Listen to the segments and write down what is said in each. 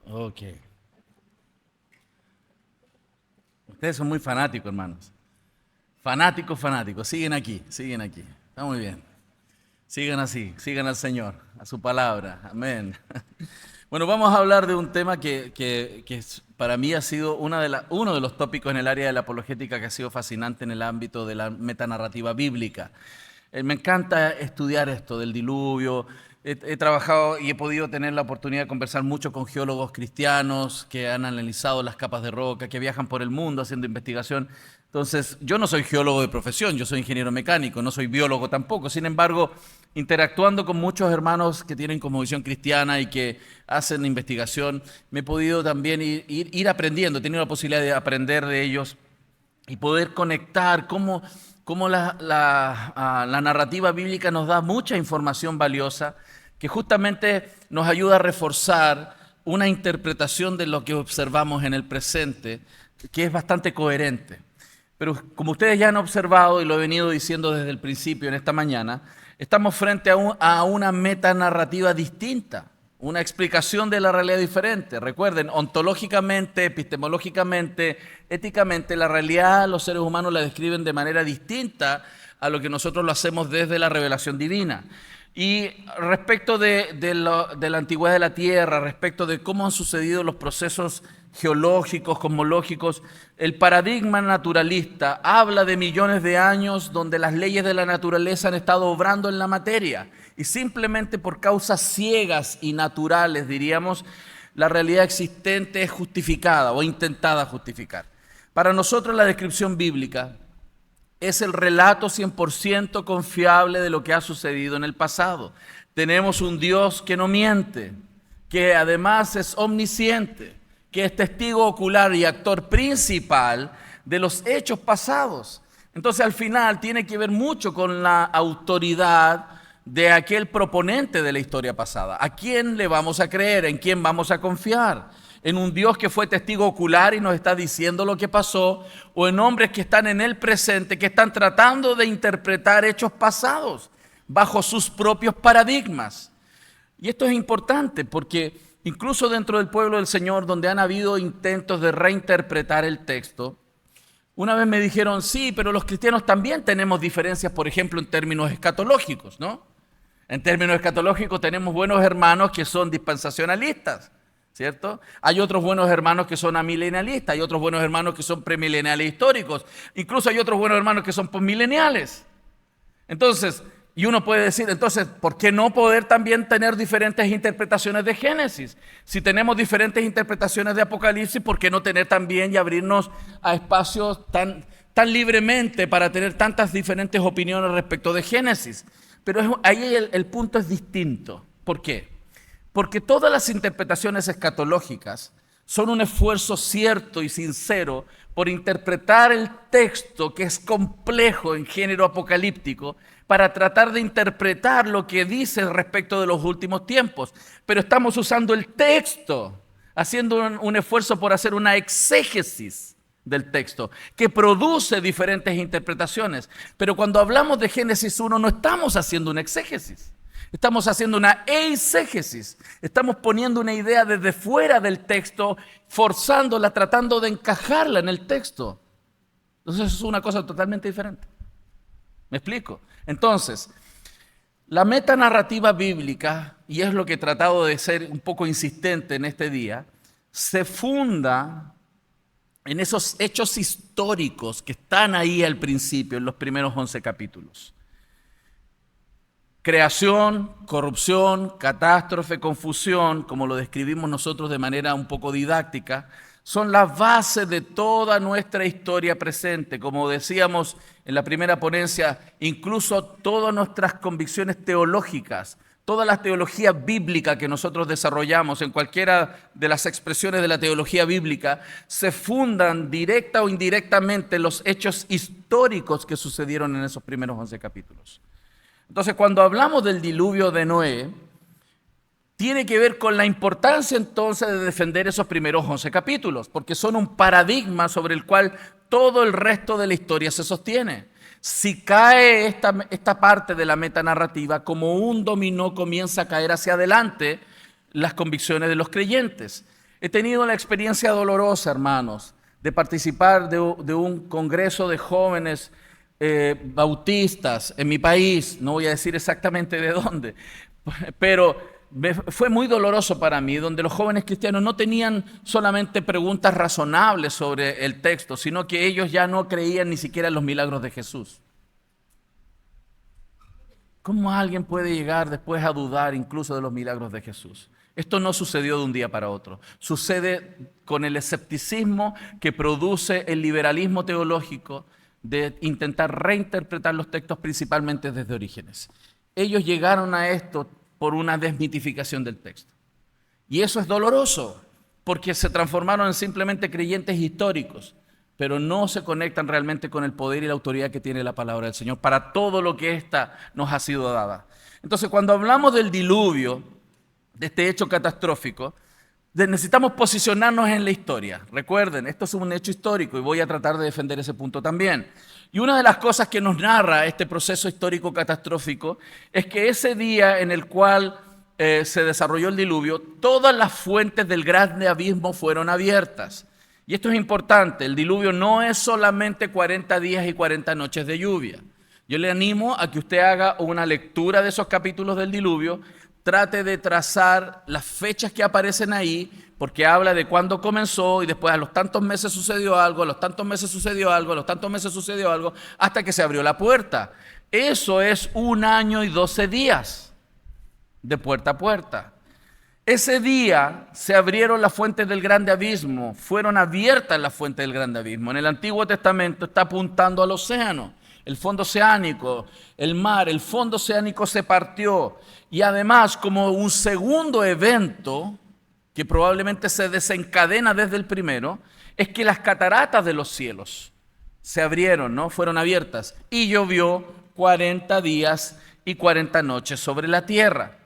Ok. Ustedes son muy fanáticos, hermanos. Fanáticos, fanáticos. Siguen aquí, siguen aquí. Está muy bien. Sigan así, sigan al Señor, a su palabra. Amén. Bueno, vamos a hablar de un tema que para mí ha sido uno de los tópicos en el área de la apologética que ha sido fascinante en el ámbito de la metanarrativa bíblica. Me encanta estudiar esto del diluvio. He trabajado y he podido tener la oportunidad de conversar mucho con geólogos cristianos que han analizado las capas de roca, que viajan por el mundo haciendo investigación. Entonces, yo no soy geólogo de profesión, yo soy ingeniero mecánico, no soy biólogo tampoco. Sin embargo, interactuando con muchos hermanos que tienen como visión cristiana y que hacen investigación, me he podido también ir aprendiendo, he tenido la posibilidad de aprender de ellos y poder conectar cómo la narrativa bíblica nos da mucha información valiosa que justamente nos ayuda a reforzar una interpretación de lo que observamos en el presente, que es bastante coherente. Pero como ustedes ya han observado, y lo he venido diciendo desde el principio en esta mañana, estamos frente a una metanarrativa distinta, una explicación de la realidad diferente. Recuerden, ontológicamente, epistemológicamente, éticamente, la realidad los seres humanos la describen de manera distinta a lo que nosotros lo hacemos desde la revelación divina. Y respecto de la antigüedad de la Tierra, respecto de cómo han sucedido los procesos geológicos, cosmológicos, el paradigma naturalista habla de millones de años donde las leyes de la naturaleza han estado obrando en la materia y simplemente por causas ciegas y naturales, diríamos, la realidad existente es justificada o intentada justificar. Para nosotros la descripción bíblica es el relato 100% confiable de lo que ha sucedido en el pasado. Tenemos un Dios que no miente, que además es omnisciente, que es testigo ocular y actor principal de los hechos pasados. Entonces al final tiene que ver mucho con la autoridad de aquel proponente de la historia pasada. ¿A quién le vamos a creer? ¿En quién vamos a confiar? ¿En un Dios que fue testigo ocular y nos está diciendo lo que pasó? ¿O en hombres que están en el presente, que están tratando de interpretar hechos pasados bajo sus propios paradigmas? Y esto es importante porque incluso dentro del pueblo del Señor, donde han habido intentos de reinterpretar el texto, una vez me dijeron, sí, pero los cristianos también tenemos diferencias, por ejemplo, en términos escatológicos, ¿no? En términos escatológicos tenemos buenos hermanos que son dispensacionalistas, ¿cierto? Hay otros buenos hermanos que son amilenialistas, hay otros buenos hermanos que son premileniales históricos, incluso hay otros buenos hermanos que son postmileniales. Entonces, y uno puede decir, entonces, ¿por qué no poder también tener diferentes interpretaciones de Génesis? Si tenemos diferentes interpretaciones de Apocalipsis, ¿por qué no tener también y abrirnos a espacios tan libremente para tener tantas diferentes opiniones respecto de Génesis? Pero ahí el punto es distinto. ¿Por qué? Porque todas las interpretaciones escatológicas son un esfuerzo cierto y sincero por interpretar el texto que es complejo en género apocalíptico para tratar de interpretar lo que dice respecto de los últimos tiempos. Pero estamos usando el texto, haciendo un esfuerzo por hacer una exégesis del texto, que produce diferentes interpretaciones. Pero cuando hablamos de Génesis 1 no estamos haciendo una exégesis. Estamos haciendo una eisegesis. Estamos poniendo una idea desde fuera del texto, forzándola, tratando de encajarla en el texto. Entonces eso es una cosa totalmente diferente. ¿Me explico? Entonces, la metanarrativa bíblica, y es lo que he tratado de ser un poco insistente en este día, se funda en esos hechos históricos que están ahí al principio, en los primeros 11 capítulos. Creación, corrupción, catástrofe, confusión, como lo describimos nosotros de manera un poco didáctica, son la base de toda nuestra historia presente. Como decíamos en la primera ponencia, incluso todas nuestras convicciones teológicas, toda la teología bíblica que nosotros desarrollamos en cualquiera de las expresiones de la teología bíblica, se fundan directa o indirectamente en los hechos históricos que sucedieron en esos primeros 11 capítulos. Entonces, cuando hablamos del diluvio de Noé, tiene que ver con la importancia entonces de defender esos primeros 11 capítulos, porque son un paradigma sobre el cual todo el resto de la historia se sostiene. Si cae esta parte de la metanarrativa, como un dominó comienza a caer hacia adelante las convicciones de los creyentes. He tenido la experiencia dolorosa, hermanos, de participar de un congreso de jóvenes bautistas en mi país, no voy a decir exactamente de dónde, pero fue muy doloroso para mí, donde los jóvenes cristianos no tenían solamente preguntas razonables sobre el texto, sino que ellos ya no creían ni siquiera en los milagros de Jesús. ¿Cómo alguien puede llegar después a dudar incluso de los milagros de Jesús? Esto no sucedió de un día para otro. Sucede con el escepticismo que produce el liberalismo teológico de intentar reinterpretar los textos principalmente desde Orígenes. Ellos llegaron a esto por una desmitificación del texto. Y eso es doloroso, porque se transformaron en simplemente creyentes históricos, pero no se conectan realmente con el poder y la autoridad que tiene la palabra del Señor para todo lo que ésta nos ha sido dada. Entonces, cuando hablamos del diluvio, de este hecho catastrófico, necesitamos posicionarnos en la historia. Recuerden, esto es un hecho histórico y voy a tratar de defender ese punto también. Y una de las cosas que nos narra este proceso histórico catastrófico es que ese día en el cual se desarrolló el diluvio, todas las fuentes del grande abismo fueron abiertas. Y esto es importante, el diluvio no es solamente 40 días y 40 noches de lluvia. Yo le animo a que usted haga una lectura de esos capítulos del diluvio, trate de trazar las fechas que aparecen ahí, porque habla de cuándo comenzó y después a los tantos meses sucedió algo, a los tantos meses sucedió algo, a los tantos meses sucedió algo, hasta que se abrió la puerta. Eso es 1 año y 12 días de puerta a puerta. Ese día se abrieron las fuentes del grande abismo, fueron abiertas las fuentes del grande abismo. En el Antiguo Testamento está apuntando al océano, el fondo oceánico, el mar, el fondo oceánico se partió. Y además, como un segundo evento, que probablemente se desencadena desde el primero, es que las cataratas de los cielos se abrieron, ¿no? Fueron abiertas. Y llovió 40 días y 40 noches sobre la tierra.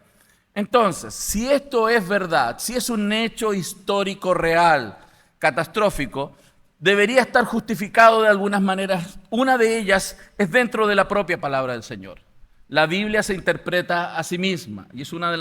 Entonces, si esto es verdad, si es un hecho histórico real, catastrófico, debería estar justificado de algunas maneras. Una de ellas es dentro de la propia palabra del Señor. La Biblia se interpreta a sí misma y es una de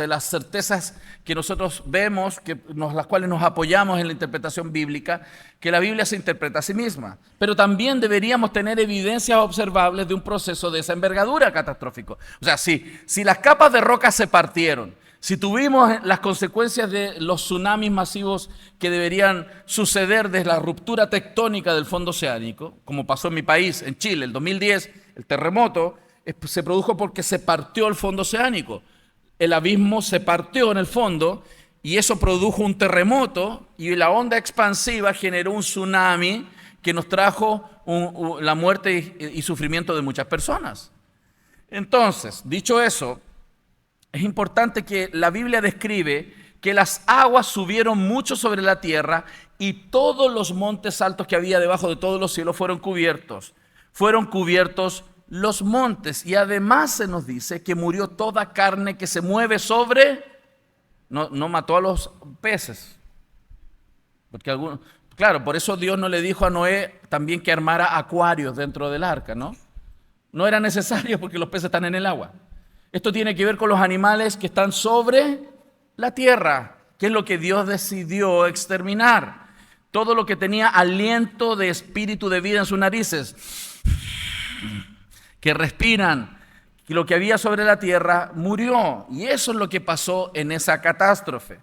las certezas que nosotros vemos, las cuales nos apoyamos en la interpretación bíblica, que la Biblia se interpreta a sí misma. Pero también deberíamos tener evidencias observables de un proceso de esa envergadura catastrófico. O sea, si las capas de roca se partieron, si tuvimos las consecuencias de los tsunamis masivos que deberían suceder desde la ruptura tectónica del fondo oceánico, como pasó en mi país, en Chile, el 2010, el terremoto se produjo porque se partió el fondo oceánico. El abismo se partió en el fondo y eso produjo un terremoto y la onda expansiva generó un tsunami que nos trajo la muerte y sufrimiento de muchas personas. Entonces, dicho eso, es importante que la Biblia describe que las aguas subieron mucho sobre la tierra y todos los montes altos que había debajo de todos los cielos fueron cubiertos. Fueron cubiertos los montes y además se nos dice que murió toda carne que se mueve sobre, no mató a los peces, porque claro, por eso Dios no le dijo a Noé también que armara acuarios dentro del arca, ¿no? No era necesario porque los peces están en el agua. Esto tiene que ver con los animales que están sobre la tierra, que es lo que Dios decidió exterminar. Todo lo que tenía aliento de espíritu de vida en sus narices, que respiran, que lo que había sobre la tierra murió. Y eso es lo que pasó en esa catástrofe.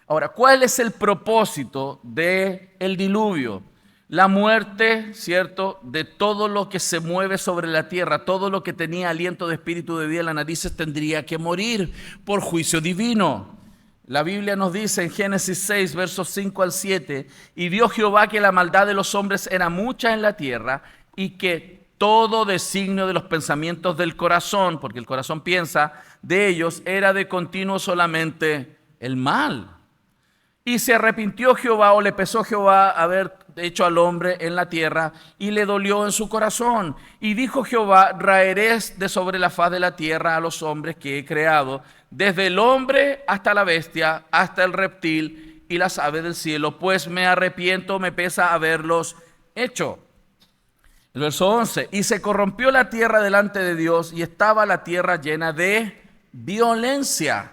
Ahora, ¿cuál es el propósito del diluvio? La muerte, ¿cierto?, de todo lo que se mueve sobre la tierra, todo lo que tenía aliento de espíritu de vida en las narices tendría que morir por juicio divino. La Biblia nos dice en Génesis 6, versos 5 al 7, y vio Jehová que la maldad de los hombres era mucha en la tierra y que todo designio de los pensamientos del corazón, porque el corazón piensa de ellos, era de continuo solamente el mal. Y se arrepintió Jehová, o le pesó Jehová haber hecho al hombre en la tierra, y le dolió en su corazón. Y dijo Jehová, raeré de sobre la faz de la tierra a los hombres que he creado, desde el hombre hasta la bestia, hasta el reptil y las aves del cielo, pues me arrepiento, me pesa haberlos hecho. El verso 11, y se corrompió la tierra delante de Dios, y estaba la tierra llena de violencia.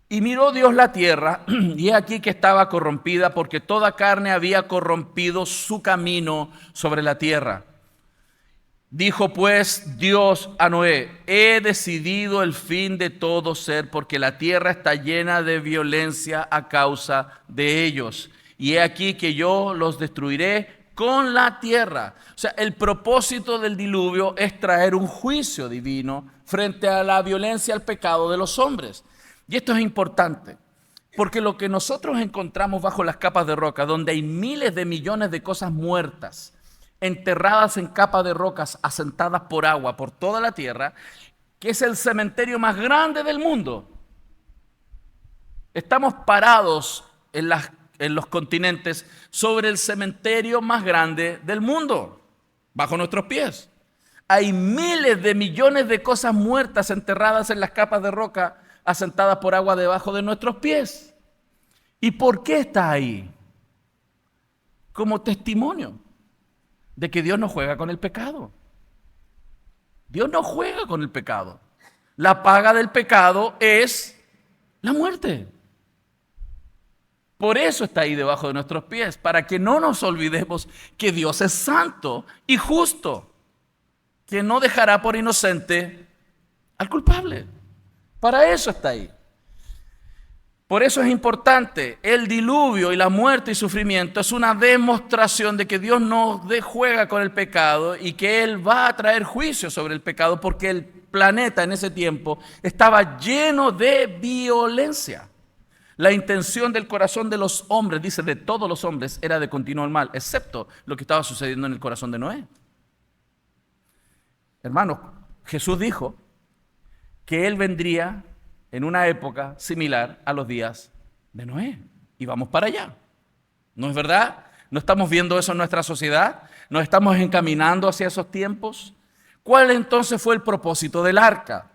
Y miró Dios la tierra, y he aquí que estaba corrompida, porque toda carne había corrompido su camino sobre la tierra. Dijo pues Dios a Noé, he decidido el fin de todo ser, porque la tierra está llena de violencia a causa de ellos. Y he aquí que yo los destruiré con la tierra. O sea, el propósito del diluvio es traer un juicio divino frente a la violencia, al pecado de los hombres. Y esto es importante, porque lo que nosotros encontramos bajo las capas de roca, donde hay miles de millones de cosas muertas, enterradas en capas de rocas, asentadas por agua, por toda la tierra, que es el cementerio más grande del mundo. Estamos parados en los continentes sobre el cementerio más grande del mundo, bajo nuestros pies. Hay miles de millones de cosas muertas enterradas en las capas de roca, asentadas por agua debajo de nuestros pies. ¿Y por qué está ahí? Como testimonio de que Dios no juega con el pecado. Dios no juega con el pecado. La paga del pecado es la muerte. Por eso está ahí debajo de nuestros pies, para que no nos olvidemos que Dios es santo y justo, que no dejará por inocente al culpable. Para eso está ahí. Por eso es importante, el diluvio y la muerte y sufrimiento es una demostración de que Dios no juega con el pecado y que Él va a traer juicio sobre el pecado, porque el planeta en ese tiempo estaba lleno de violencia. La intención del corazón de los hombres, dice de todos los hombres, era de continuar el mal, excepto lo que estaba sucediendo en el corazón de Noé. Hermanos, Jesús dijo que Él vendría en una época similar a los días de Noé. Y vamos para allá. ¿No es verdad? ¿No estamos viendo eso en nuestra sociedad? ¿Nos estamos encaminando hacia esos tiempos? ¿Cuál entonces fue el propósito del arca?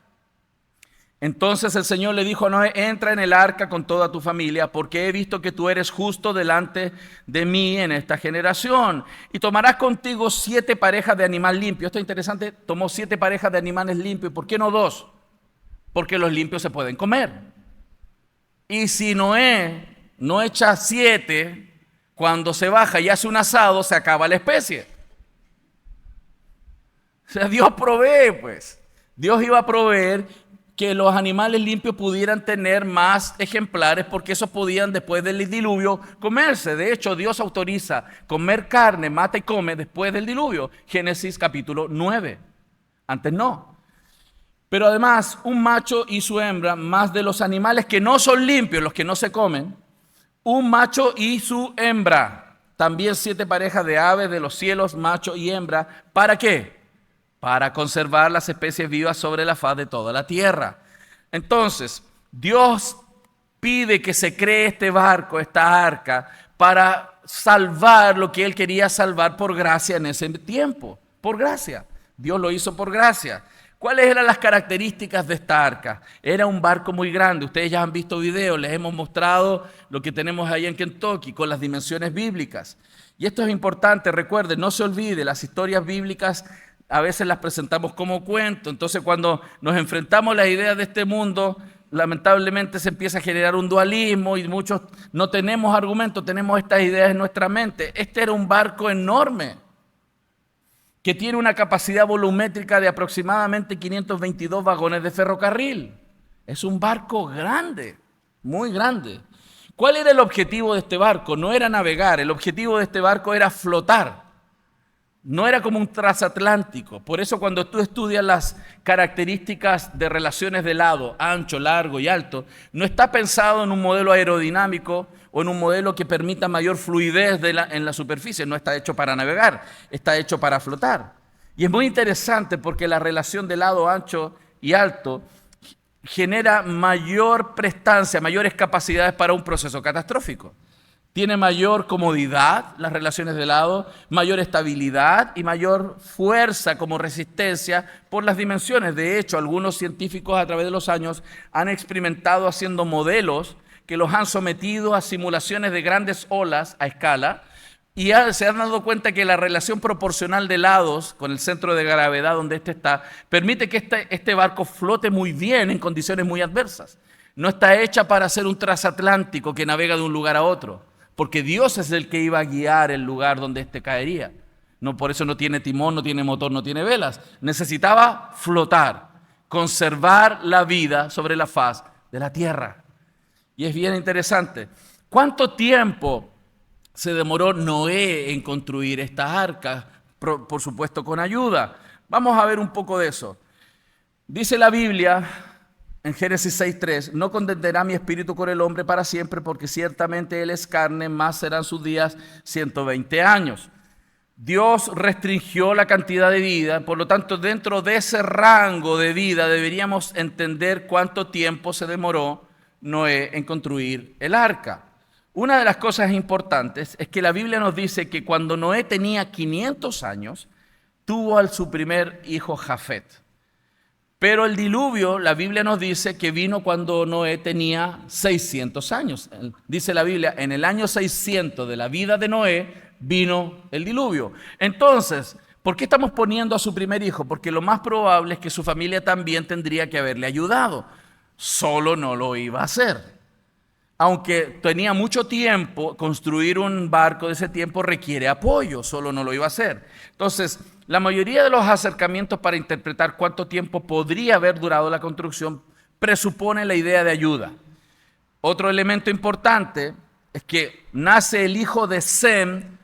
Entonces el Señor le dijo a Noé, entra en el arca con toda tu familia, porque he visto que tú eres justo delante de mí en esta generación. Y tomarás contigo 7 parejas de animal limpio. Esto es interesante, tomó 7 parejas de animales limpios. ¿Por qué no 2? Porque los limpios se pueden comer. Y si Noé no echa 7, cuando se baja y hace un asado, se acaba la especie. O sea, Dios provee, pues. Dios iba a proveer que los animales limpios pudieran tener más ejemplares, porque esos podían después del diluvio comerse. De hecho, Dios autoriza comer carne, mata y come después del diluvio. Génesis capítulo 9. Antes no. Pero además, un macho y su hembra, más de los animales que no son limpios, los que no se comen, un macho y su hembra. También 7 parejas de aves de los cielos, macho y hembra. ¿Para qué? Para conservar las especies vivas sobre la faz de toda la tierra. Entonces, Dios pide que se cree este barco, esta arca, para salvar lo que Él quería salvar por gracia en ese tiempo. Por gracia. Dios lo hizo por gracia. ¿Cuáles eran las características de esta arca? Era un barco muy grande. Ustedes ya han visto videos, les hemos mostrado lo que tenemos ahí en Kentucky con las dimensiones bíblicas. Y esto es importante, recuerden, no se olvide, las historias bíblicas a veces las presentamos como cuento. Entonces, cuando nos enfrentamos a las ideas de este mundo, lamentablemente se empieza a generar un dualismo y muchos no tenemos argumentos, tenemos estas ideas en nuestra mente. Este era un barco enorme que tiene una capacidad volumétrica de aproximadamente 522 vagones de ferrocarril. Es un barco grande, muy grande. ¿Cuál era el objetivo de este barco? No era navegar, el objetivo de este barco era flotar. No era como un transatlántico. Por eso cuando tú estudias las características de relaciones de lado, ancho, largo y alto, no está pensado en un modelo aerodinámico o en un modelo que permita mayor fluidez en la superficie. No está hecho para navegar, está hecho para flotar. Y es muy interesante porque la relación de lado, ancho y alto genera mayor prestancia, mayores capacidades para un proceso catastrófico. Tiene mayor comodidad las relaciones de lado, mayor estabilidad y mayor fuerza como resistencia por las dimensiones. De hecho, algunos científicos a través de los años han experimentado haciendo modelos que los han sometido a simulaciones de grandes olas a escala y se han dado cuenta que la relación proporcional de lados con el centro de gravedad donde este está permite que este barco flote muy bien en condiciones muy adversas. No está hecha para ser un transatlántico que navega de un lugar a otro, porque Dios es el que iba a guiar el lugar donde éste caería. No, por eso no tiene timón, no tiene motor, no tiene velas. Necesitaba flotar, conservar la vida sobre la faz de la tierra. Y es bien interesante. ¿Cuánto tiempo se demoró Noé en construir esta arca? Por supuesto, con ayuda. Vamos a ver un poco de eso. Dice la Biblia en Génesis 6:3, no contenderá mi espíritu con el hombre para siempre, porque ciertamente él es carne, más serán sus días 120 años. Dios restringió la cantidad de vida, por lo tanto, dentro de ese rango de vida deberíamos entender cuánto tiempo se demoró Noé en construir el arca. Una de las cosas importantes es que la Biblia nos dice que cuando Noé tenía 500 años, tuvo a su primer hijo Jafet. Pero el diluvio, la Biblia nos dice que vino cuando Noé tenía 600 años. Dice la Biblia, en el año 600 de la vida de Noé vino el diluvio. Entonces, ¿por qué estamos poniendo a su primer hijo? Porque lo más probable es que su familia también tendría que haberle ayudado. Solo no lo iba a hacer. Aunque tenía mucho tiempo, construir un barco de ese tiempo requiere apoyo, solo no lo iba a hacer. Entonces, la mayoría de los acercamientos para interpretar cuánto tiempo podría haber durado la construcción presupone la idea de ayuda. Otro elemento importante es que nace el hijo de Sem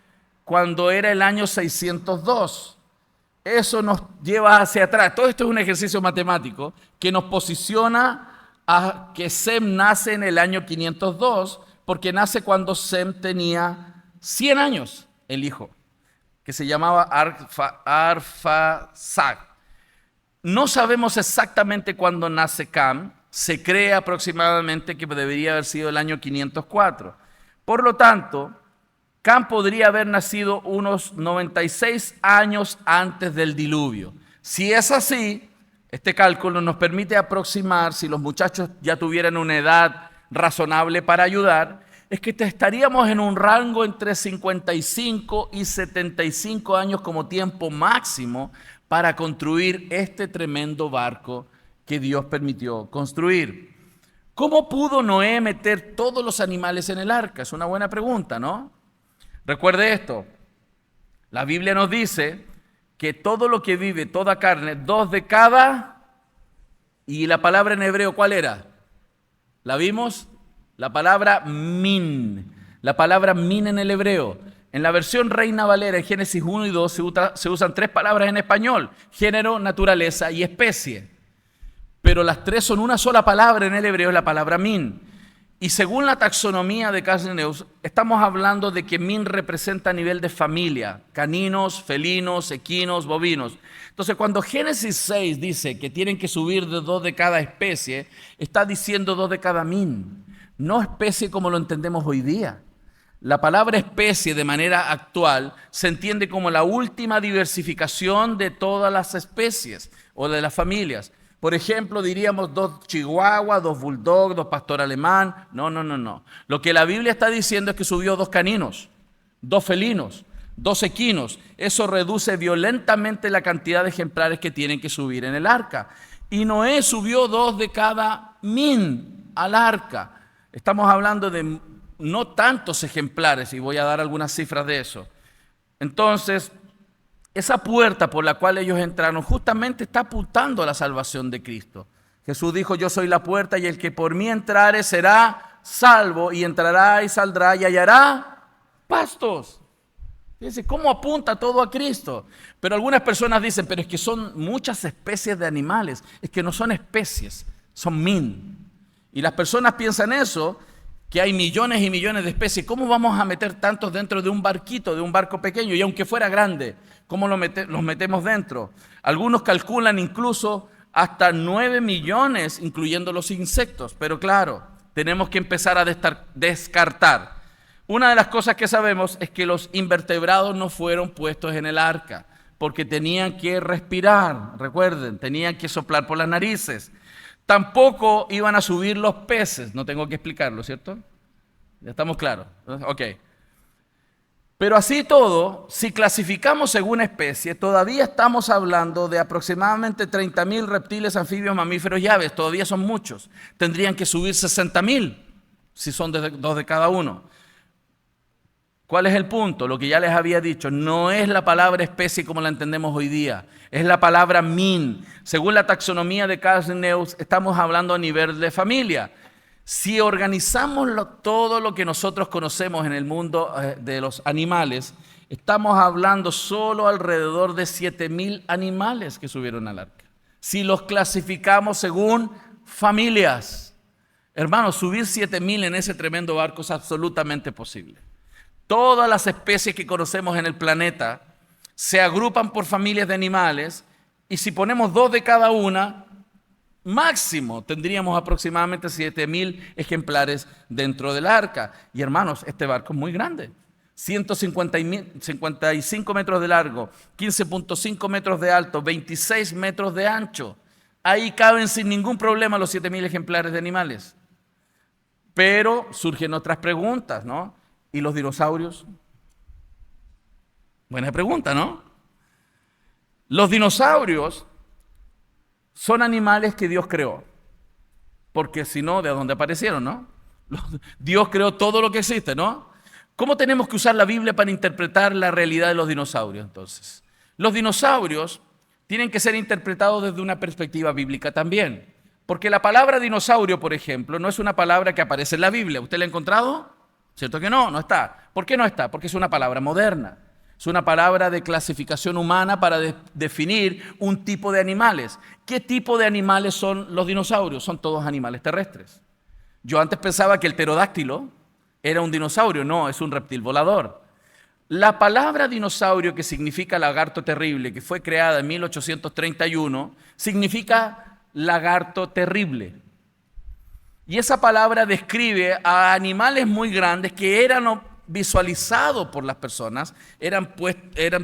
cuando era el año 602. Eso nos lleva hacia atrás. Todo esto es un ejercicio matemático que nos posiciona a que Sem nace en el año 502, porque nace cuando Sem tenía 100 años, el hijo, que se llamaba Arfaxad. No sabemos exactamente cuándo nace Cam, se cree aproximadamente que debería haber sido el año 504. Por lo tanto, Cam podría haber nacido unos 96 años antes del diluvio. Si es así, este cálculo nos permite aproximar, si los muchachos ya tuvieran una edad razonable para ayudar, es que estaríamos en un rango entre 55 y 75 años como tiempo máximo para construir este tremendo barco que Dios permitió construir. ¿Cómo pudo Noé meter todos los animales en el arca? Es una buena pregunta, ¿no? Recuerde esto, la Biblia nos dice que todo lo que vive, toda carne, 2 de cada, y la palabra en hebreo, ¿cuál era? ¿La vimos? La palabra min. La palabra min en el hebreo. En la versión Reina Valera, en Génesis 1 y 2, se usan 3 palabras en español: género, naturaleza y especie. Pero las 3 son una sola palabra en el hebreo, es la palabra min. Y según la taxonomía de Carl Linnaeus, estamos hablando de que min representa a nivel de familia: caninos, felinos, equinos, bovinos. Entonces, cuando Génesis 6 dice que tienen que subir de 2 de cada especie, está diciendo 2 de cada min, no especie como lo entendemos hoy día. La palabra especie de manera actual se entiende como la última diversificación de todas las especies o de las familias. Por ejemplo, diríamos 2 chihuahuas, 2 bulldog, 2 pastor alemán. No. Lo que la Biblia está diciendo es que subió 2 caninos, 2 felinos, 2 equinos. Eso reduce violentamente la cantidad de ejemplares que tienen que subir en el arca. Y Noé subió 2 de cada min al arca. Estamos hablando de no tantos ejemplares, y voy a dar algunas cifras de eso. Entonces, esa puerta por la cual ellos entraron justamente está apuntando a la salvación de Cristo. Jesús dijo: yo soy la puerta, y el que por mí entrare será salvo, y entrará y saldrá y hallará pastos. Fíjense cómo apunta todo a Cristo. Pero algunas personas dicen: pero es que son muchas especies de animales. Es que no son especies, son min. Y las personas piensan eso, que hay millones y millones de especies. ¿Cómo vamos a meter tantos dentro de un barquito, de un barco pequeño? Y aunque fuera grande, ¿cómo los metemos dentro? Algunos calculan incluso hasta 9 millones, incluyendo los insectos. Pero claro, tenemos que empezar a descartar. Una de las cosas que sabemos es que los invertebrados no fueron puestos en el arca, porque tenían que respirar, recuerden, tenían que soplar por las narices. Tampoco iban a subir los peces, no tengo que explicarlo, ¿cierto? Ya estamos claros. Ok. Pero así todo, si clasificamos según especie, todavía estamos hablando de aproximadamente 30.000 reptiles, anfibios, mamíferos y aves. Todavía son muchos. Tendrían que subir 60.000 si son dos de cada uno. ¿Cuál es el punto? Lo que ya les había dicho, no es la palabra especie como la entendemos hoy día, es la palabra min. Según la taxonomía de Carl Linnaeus, estamos hablando a nivel de familia. Si organizamos todo lo que nosotros conocemos en el mundo de los animales, estamos hablando solo alrededor de 7.000 animales que subieron al arca. Si los clasificamos según familias, hermanos, subir 7.000 en ese tremendo barco es absolutamente posible. Todas las especies que conocemos en el planeta se agrupan por familias de animales y si ponemos 2 de cada una, máximo tendríamos aproximadamente 7.000 ejemplares dentro del arca. Y hermanos, este barco es muy grande. 155 metros de largo, 15.5 metros de alto, 26 metros de ancho. Ahí caben sin ningún problema los 7.000 ejemplares de animales. Pero surgen otras preguntas, ¿no? ¿Y los dinosaurios? Buena pregunta, ¿no? Los dinosaurios son animales que Dios creó. Porque si no, ¿de dónde aparecieron, no? Dios creó todo lo que existe, ¿no? ¿Cómo tenemos que usar la Biblia para interpretar la realidad de los dinosaurios, entonces? Los dinosaurios tienen que ser interpretados desde una perspectiva bíblica también. Porque la palabra dinosaurio, por ejemplo, no es una palabra que aparece en la Biblia. ¿Usted la ha encontrado? ¿Cierto que no? No está. ¿Por qué no está? Porque es una palabra moderna. Es una palabra de clasificación humana para definir un tipo de animales. ¿Qué tipo de animales son los dinosaurios? Son todos animales terrestres. Yo antes pensaba que el pterodáctilo era un dinosaurio. No, es un reptil volador. La palabra dinosaurio, que significa lagarto terrible, que fue creada en 1831, significa lagarto terrible. Y esa palabra describe a animales muy grandes que eran visualizados por las personas, eran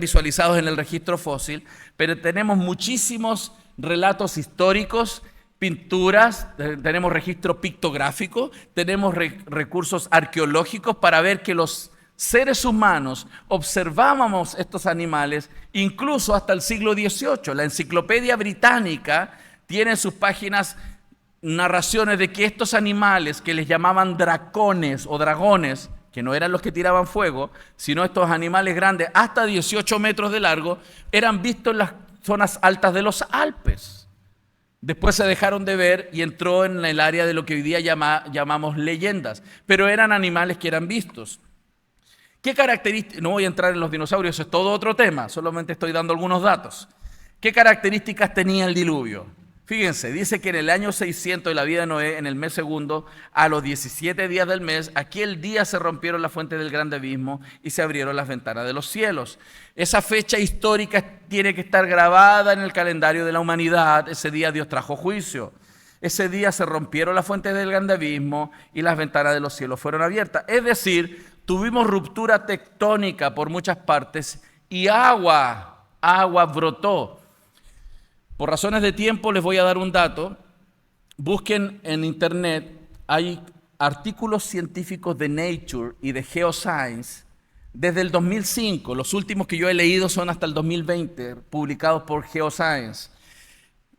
visualizados en el registro fósil, pero tenemos muchísimos relatos históricos, pinturas, tenemos registro pictográfico, tenemos recursos arqueológicos para ver que los seres humanos observábamos estos animales incluso hasta el siglo XVIII. La Enciclopedia Británica tiene en sus páginas narraciones de que estos animales que les llamaban dracones o dragones, que no eran los que tiraban fuego, sino estos animales grandes, hasta 18 metros de largo, eran vistos en las zonas altas de los Alpes. Después se dejaron de ver y entró en el área de lo que hoy día llamamos leyendas, pero eran animales que eran vistos. ¿Qué características? No voy a entrar en los dinosaurios, eso es todo otro tema, solamente estoy dando algunos datos. ¿Qué características tenía el diluvio? Fíjense, dice que en el año 600 de la vida de Noé, en el mes segundo, a los 17 días del mes, aquel día se rompieron las fuentes del grande abismo y se abrieron las ventanas de los cielos. Esa fecha histórica tiene que estar grabada en el calendario de la humanidad. Ese día Dios trajo juicio. Ese día se rompieron las fuentes del grande abismo y las ventanas de los cielos fueron abiertas. Es decir, tuvimos ruptura tectónica por muchas partes y agua brotó. Por razones de tiempo les voy a dar un dato. Busquen en internet, hay artículos científicos de Nature y de Geoscience desde el 2005. Los últimos que yo he leído son hasta el 2020, publicados por Geoscience.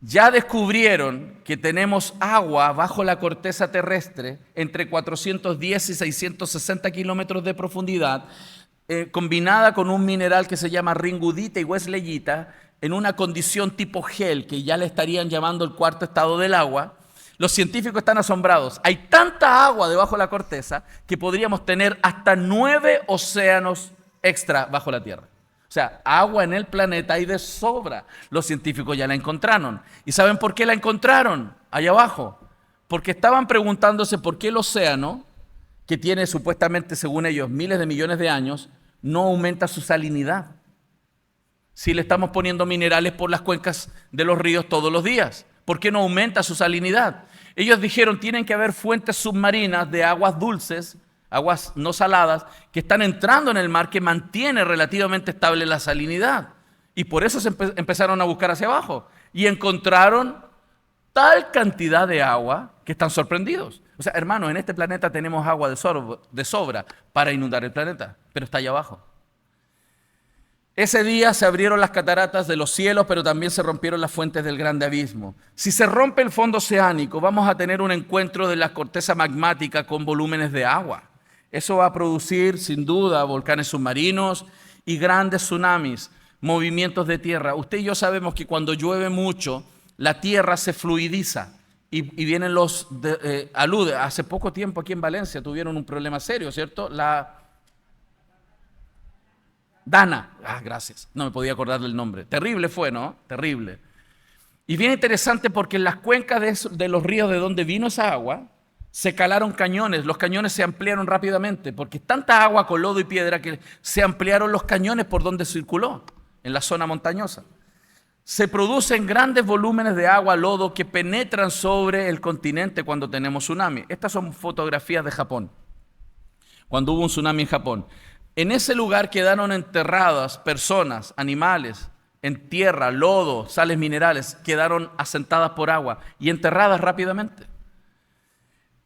Ya descubrieron que tenemos agua bajo la corteza terrestre entre 410 y 660 kilómetros de profundidad, combinada con un mineral que se llama ringudita y wesleyita, en una condición tipo gel, que ya le estarían llamando el cuarto estado del agua. Los científicos están asombrados. Hay tanta agua debajo de la corteza que podríamos tener hasta 9 océanos extra bajo la Tierra. O sea, agua en el planeta hay de sobra. Los científicos ya la encontraron. ¿Y saben por qué la encontraron allá abajo? Porque estaban preguntándose por qué el océano, que tiene supuestamente, según ellos, miles de millones de años, no aumenta su salinidad. Si le estamos poniendo minerales por las cuencas de los ríos todos los días, ¿por qué no aumenta su salinidad? Ellos dijeron, tienen que haber fuentes submarinas de aguas dulces aguas no saladas, que están entrando en el mar, que mantiene relativamente estable la salinidad. Y por eso se empezaron a buscar hacia abajo. Y encontraron tal cantidad de agua que están sorprendidos. O sea, hermanos, en este planeta tenemos agua de sobra para inundar el planeta, pero está allá abajo. Ese día se abrieron las cataratas de los cielos, pero también se rompieron las fuentes del grande abismo. Si se rompe el fondo oceánico, vamos a tener un encuentro de la corteza magmática con volúmenes de agua. Eso va a producir, sin duda, volcanes submarinos y grandes tsunamis, movimientos de tierra. Usted y yo sabemos que cuando llueve mucho, la tierra se fluidiza y vienen los aludes. Hace poco tiempo aquí en Valencia tuvieron un problema serio, ¿cierto? La Dana. Gracias. No me podía acordar del nombre. Terrible fue, ¿no? Terrible. Y bien interesante porque en las cuencas de los ríos de donde vino esa agua, se calaron cañones. Los cañones se ampliaron rápidamente porque es tanta agua con lodo y piedra que se ampliaron los cañones por donde circuló, en la zona montañosa. Se producen grandes volúmenes de agua, lodo, que penetran sobre el continente cuando tenemos tsunami. Estas son fotografías de Japón, cuando hubo un tsunami en Japón. En ese lugar quedaron enterradas personas, animales, en tierra, lodo, sales minerales, quedaron asentadas por agua y enterradas rápidamente.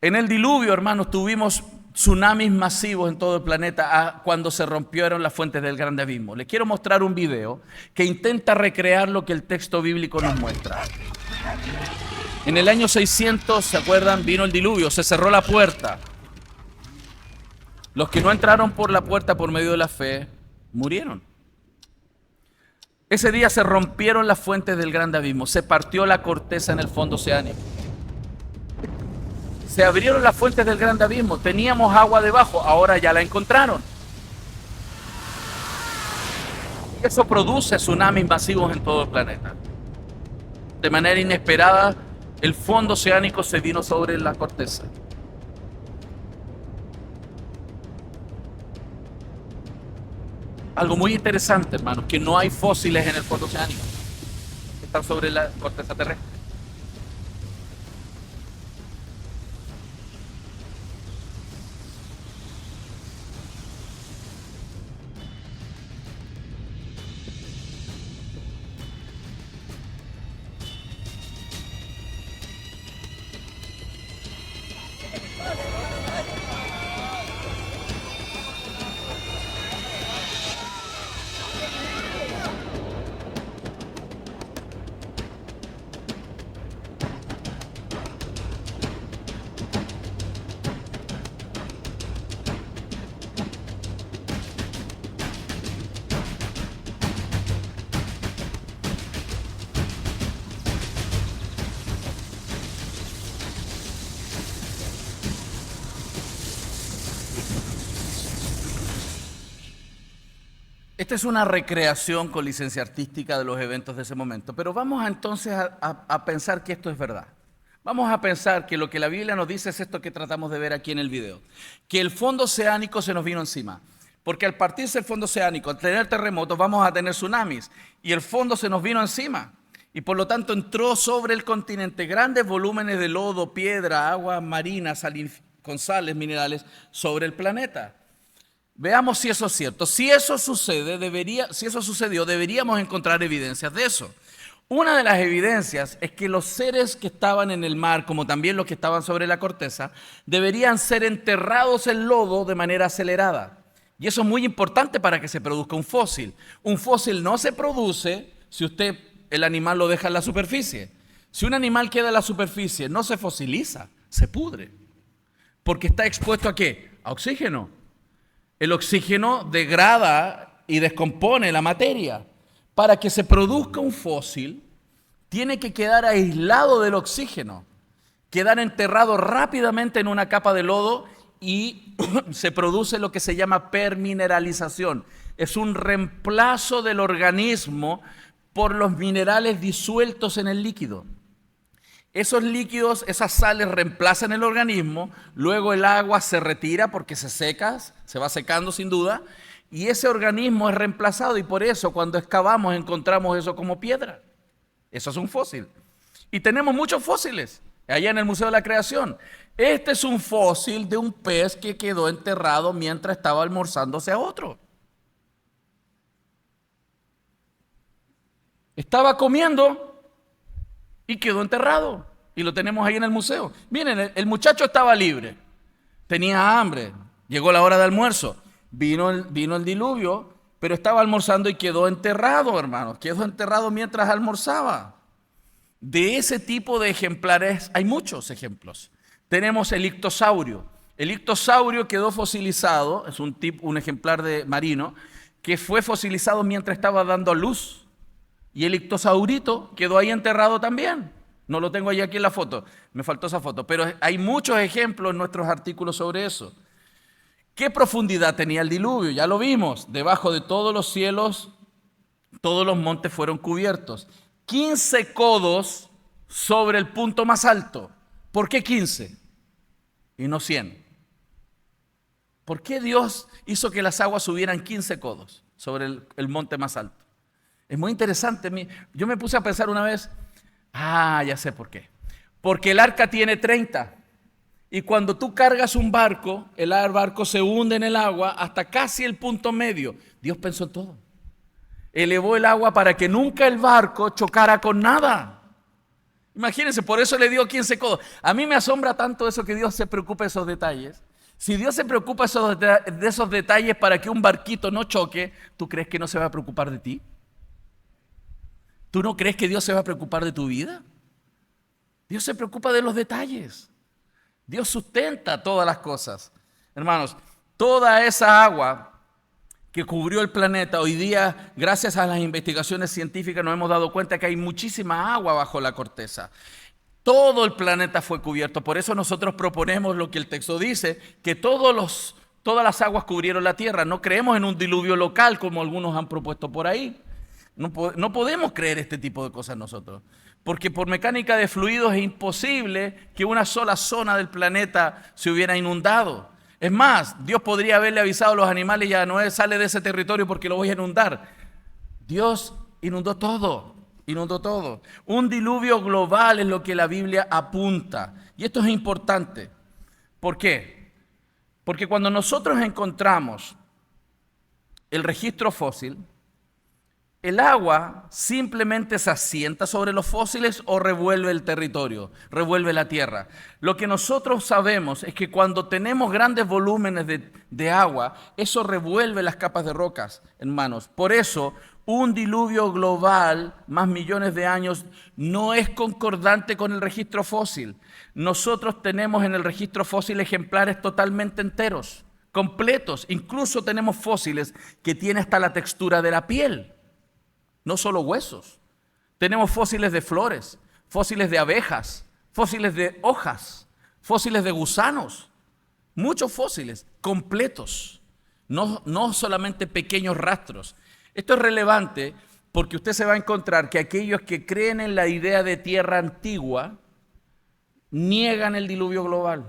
En el diluvio, hermanos, tuvimos tsunamis masivos en todo el planeta cuando se rompieron las fuentes del grande abismo. Les quiero mostrar un video que intenta recrear lo que el texto bíblico nos muestra. En el año 600, ¿se acuerdan? Vino el diluvio, se cerró la puerta. Los que no entraron por la puerta por medio de la fe, murieron. Ese día se rompieron las fuentes del grande abismo, se partió la corteza en el fondo oceánico. Se abrieron las fuentes del grande abismo, teníamos agua debajo, ahora ya la encontraron. Y eso produce tsunamis masivos en todo el planeta. De manera inesperada, el fondo oceánico se vino sobre la corteza. Algo muy interesante, hermanos, que no hay fósiles en el fondo oceánico. Están sobre la corteza terrestre. Esta es una recreación con licencia artística de los eventos de ese momento, pero vamos entonces a pensar que esto es verdad. Vamos a pensar que lo que la Biblia nos dice es esto que tratamos de ver aquí en el video, que el fondo oceánico se nos vino encima, porque al partirse el fondo oceánico, al tener terremotos, vamos a tener tsunamis, y el fondo se nos vino encima, y por lo tanto entró sobre el continente grandes volúmenes de lodo, piedra, agua marina, con sales minerales sobre el planeta. Veamos si eso es cierto. Si eso sucedió, deberíamos encontrar evidencias de eso. Una de las evidencias es que los seres que estaban en el mar, como también los que estaban sobre la corteza, deberían ser enterrados en lodo de manera acelerada. Y eso es muy importante para que se produzca un fósil. Un fósil no se produce si el animal lo deja en la superficie. Si un animal queda en la superficie, no se fosiliza, se pudre. Porque está expuesto ¿a qué? A oxígeno. El oxígeno degrada y descompone la materia. Para que se produzca un fósil, tiene que quedar aislado del oxígeno, quedar enterrado rápidamente en una capa de lodo y se produce lo que se llama permineralización. Es un reemplazo del organismo por los minerales disueltos en el líquido. Esos líquidos, esas sales reemplazan el organismo, luego el agua se retira porque se seca, se va secando sin duda, y ese organismo es reemplazado y por eso cuando excavamos encontramos eso como piedra. Eso es un fósil. Y tenemos muchos fósiles allá en el Museo de la Creación. Este es un fósil de un pez que quedó enterrado mientras estaba almorzándose a otro. Estaba comiendo y quedó enterrado. Y lo tenemos ahí en el museo. Miren, el muchacho estaba libre, tenía hambre, llegó la hora de almuerzo, vino el diluvio, pero estaba almorzando y quedó enterrado, hermanos. Quedó enterrado mientras almorzaba. De ese tipo de ejemplares hay muchos ejemplos. Tenemos el ictosaurio. El ictosaurio quedó fosilizado, es un ejemplar de marino, que fue fosilizado mientras estaba dando a luz. Y el ictosaurito quedó ahí enterrado también. No lo tengo ahí aquí en la foto, me faltó esa foto, pero hay muchos ejemplos en nuestros artículos sobre eso. ¿Qué profundidad tenía el diluvio? Ya lo vimos, debajo de todos los cielos, todos los montes fueron cubiertos. 15 codos sobre el punto más alto. ¿Por qué 15 y no 100? ¿Por qué Dios hizo que las aguas subieran 15 codos sobre el monte más alto? Es muy interesante. Yo me puse a pensar una vez, ya sé por qué. Porque el arca tiene 30. Y cuando tú cargas un barco, el barco se hunde en el agua hasta casi el punto medio. Dios pensó en todo. Elevó el agua para que nunca el barco chocara con nada. Imagínense, por eso le dio 15 codos. A mí me asombra tanto eso que Dios se preocupe de esos detalles. Si Dios se preocupa de esos detalles para que un barquito no choque, ¿tú crees que no se va a preocupar de ti? ¿Tú no crees que Dios se va a preocupar de tu vida? Dios se preocupa de los detalles. Dios sustenta todas las cosas. Hermanos, toda esa agua que cubrió el planeta, hoy día, gracias a las investigaciones científicas, nos hemos dado cuenta que hay muchísima agua bajo la corteza. Todo el planeta fue cubierto. Por eso nosotros proponemos lo que el texto dice, que todas las aguas cubrieron la tierra. No creemos en un diluvio local como algunos han propuesto por ahí. No podemos creer este tipo de cosas nosotros, porque por mecánica de fluidos es imposible que una sola zona del planeta se hubiera inundado. Es más, Dios podría haberle avisado a los animales, ya Noé, sale de ese territorio porque lo voy a inundar. Dios inundó todo. Un diluvio global es lo que la Biblia apunta. Y esto es importante. ¿Por qué? Porque cuando nosotros encontramos el registro fósil, el agua simplemente se asienta sobre los fósiles o revuelve el territorio, revuelve la tierra. Lo que nosotros sabemos es que cuando tenemos grandes volúmenes de agua, eso revuelve las capas de rocas, hermanos. Por eso, un diluvio global, más millones de años, no es concordante con el registro fósil. Nosotros tenemos en el registro fósil ejemplares totalmente enteros, completos. Incluso tenemos fósiles que tienen hasta la textura de la piel. No solo huesos. Tenemos fósiles de flores, fósiles de abejas, fósiles de hojas, fósiles de gusanos. Muchos fósiles completos, no solamente pequeños rastros. Esto es relevante porque usted se va a encontrar que aquellos que creen en la idea de tierra antigua niegan el diluvio global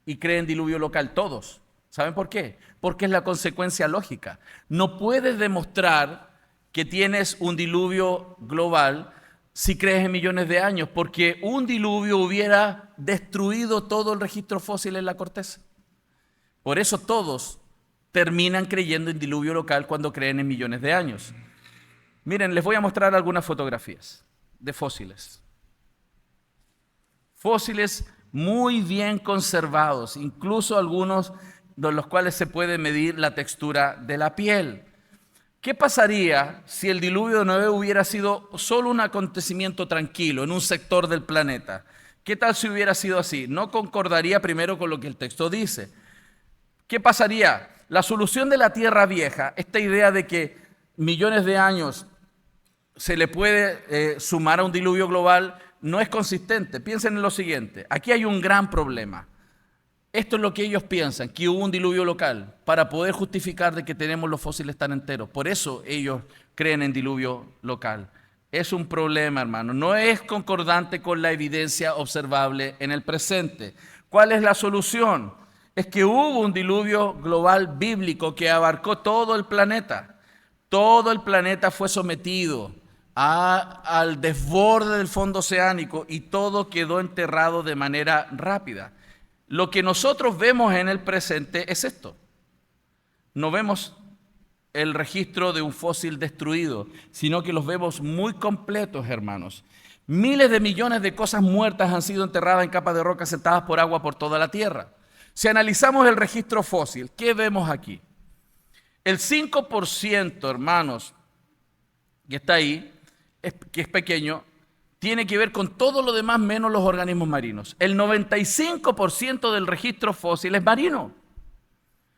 y creen diluvio local todos. ¿Saben por qué? Porque es la consecuencia lógica. No puedes demostrar que tienes un diluvio global si crees en millones de años, porque un diluvio hubiera destruido todo el registro fósil en la corteza. Por eso todos terminan creyendo en diluvio local cuando creen en millones de años. Miren, les voy a mostrar algunas fotografías de fósiles. Fósiles muy bien conservados, incluso algunos de los cuales se puede medir la textura de la piel. ¿Qué pasaría si el diluvio de Noé hubiera sido solo un acontecimiento tranquilo en un sector del planeta? ¿Qué tal si hubiera sido así? No concordaría primero con lo que el texto dice. ¿Qué pasaría? La solución de la Tierra Vieja, esta idea de que millones de años se le puede sumar a un diluvio global, no es consistente. Piensen en lo siguiente, aquí hay un gran problema. Esto es lo que ellos piensan, que hubo un diluvio local, para poder justificar de que tenemos los fósiles tan enteros. Por eso ellos creen en diluvio local. Es un problema, hermano. No es concordante con la evidencia observable en el presente. ¿Cuál es la solución? Es que hubo un diluvio global bíblico que abarcó todo el planeta. Todo el planeta fue sometido al desborde del fondo oceánico y todo quedó enterrado de manera rápida. Lo que nosotros vemos en el presente es esto. No vemos el registro de un fósil destruido, sino que los vemos muy completos, hermanos. Miles de millones de cosas muertas han sido enterradas en capas de roca sentadas por agua por toda la Tierra. Si analizamos el registro fósil, ¿qué vemos aquí? El 5%, hermanos, que está ahí, que es pequeño, tiene que ver con todo lo demás menos los organismos marinos. El 95% del registro fósil es marino.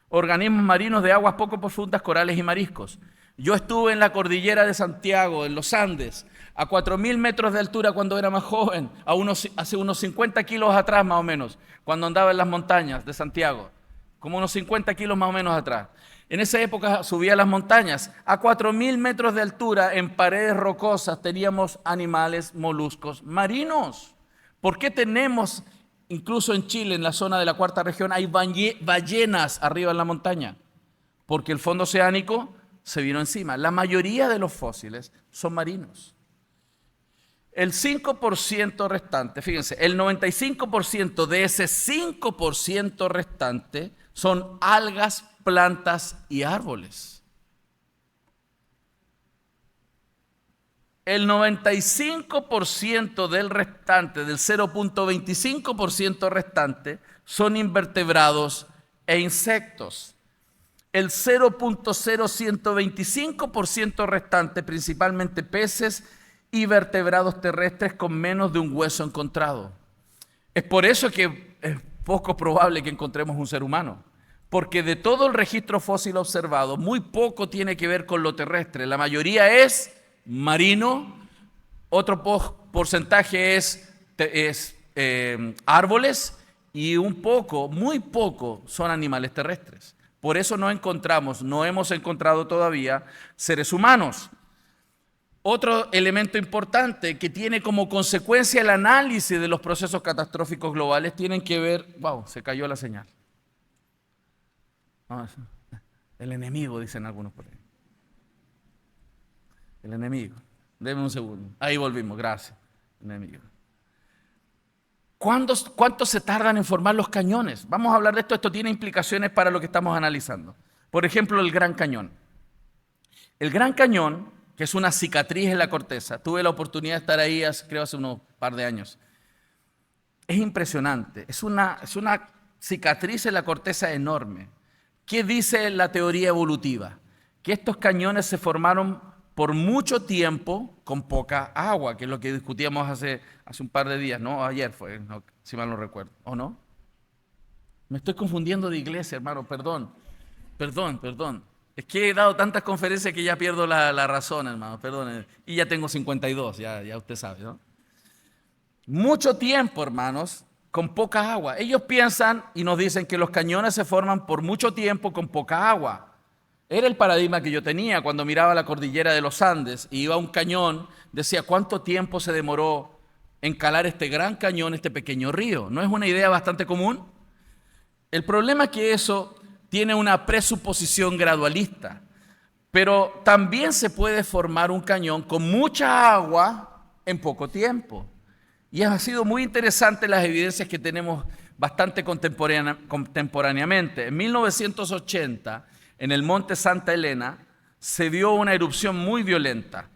Organismos marinos de aguas poco profundas, corales y mariscos. Yo estuve en la cordillera de Santiago, en los Andes, a 4.000 metros de altura cuando era más joven, hace unos 50 kilos atrás más o menos, cuando andaba en las montañas de Santiago, como unos 50 kilos más o menos atrás. En esa época subía a las montañas. A 4.000 metros de altura, en paredes rocosas, teníamos animales, moluscos marinos. ¿Por qué tenemos, incluso en Chile, en la zona de la cuarta región, hay ballenas arriba en la montaña? Porque el fondo oceánico se vino encima. La mayoría de los fósiles son marinos. El 5% restante, fíjense, el 95% de ese 5% restante son algas, plantas y árboles. El 95% del restante, del 0.25% restante, son invertebrados e insectos. El 0.0125% restante, principalmente peces y vertebrados terrestres con menos de un hueso encontrado. Es por eso que es poco probable que encontremos un ser humano. Porque de todo el registro fósil observado, muy poco tiene que ver con lo terrestre. La mayoría es marino, otro porcentaje es árboles y un poco, muy poco, son animales terrestres. Por eso no hemos encontrado todavía seres humanos. Otro elemento importante que tiene como consecuencia el análisis de los procesos catastróficos globales tienen que ver, wow, se cayó la señal. El enemigo, dicen algunos por ahí. El enemigo. Deme un segundo. Ahí volvimos, gracias. El enemigo. ¿Cuánto se tardan en formar los cañones? Vamos a hablar de esto. Esto tiene implicaciones para lo que estamos analizando. Por ejemplo, el Gran Cañón. El Gran Cañón, que es una cicatriz en la corteza, tuve la oportunidad de estar ahí creo hace unos par de años. Es impresionante. Es una cicatriz en la corteza enorme. ¿Qué dice la teoría evolutiva? Que estos cañones se formaron por mucho tiempo con poca agua, que es lo que discutíamos hace un par de días, ¿no? Ayer fue, no, si mal no recuerdo, ¿o no? Me estoy confundiendo de iglesia, hermano, perdón. Es que he dado tantas conferencias que ya pierdo la razón, hermano, perdón. Y ya tengo 52, ya usted sabe, ¿no? Mucho tiempo, hermanos, con poca agua. Ellos piensan y nos dicen que los cañones se forman por mucho tiempo con poca agua. Era el paradigma que yo tenía cuando miraba la cordillera de los Andes y iba a un cañón, decía, ¿cuánto tiempo se demoró en calar este gran cañón, este pequeño río? ¿No es una idea bastante común? El problema es que eso tiene una presuposición gradualista, pero también se puede formar un cañón con mucha agua en poco tiempo. Y ha sido muy interesante las evidencias que tenemos bastante contemporáneamente. En 1980, en el monte Santa Elena, se dio una erupción muy violenta.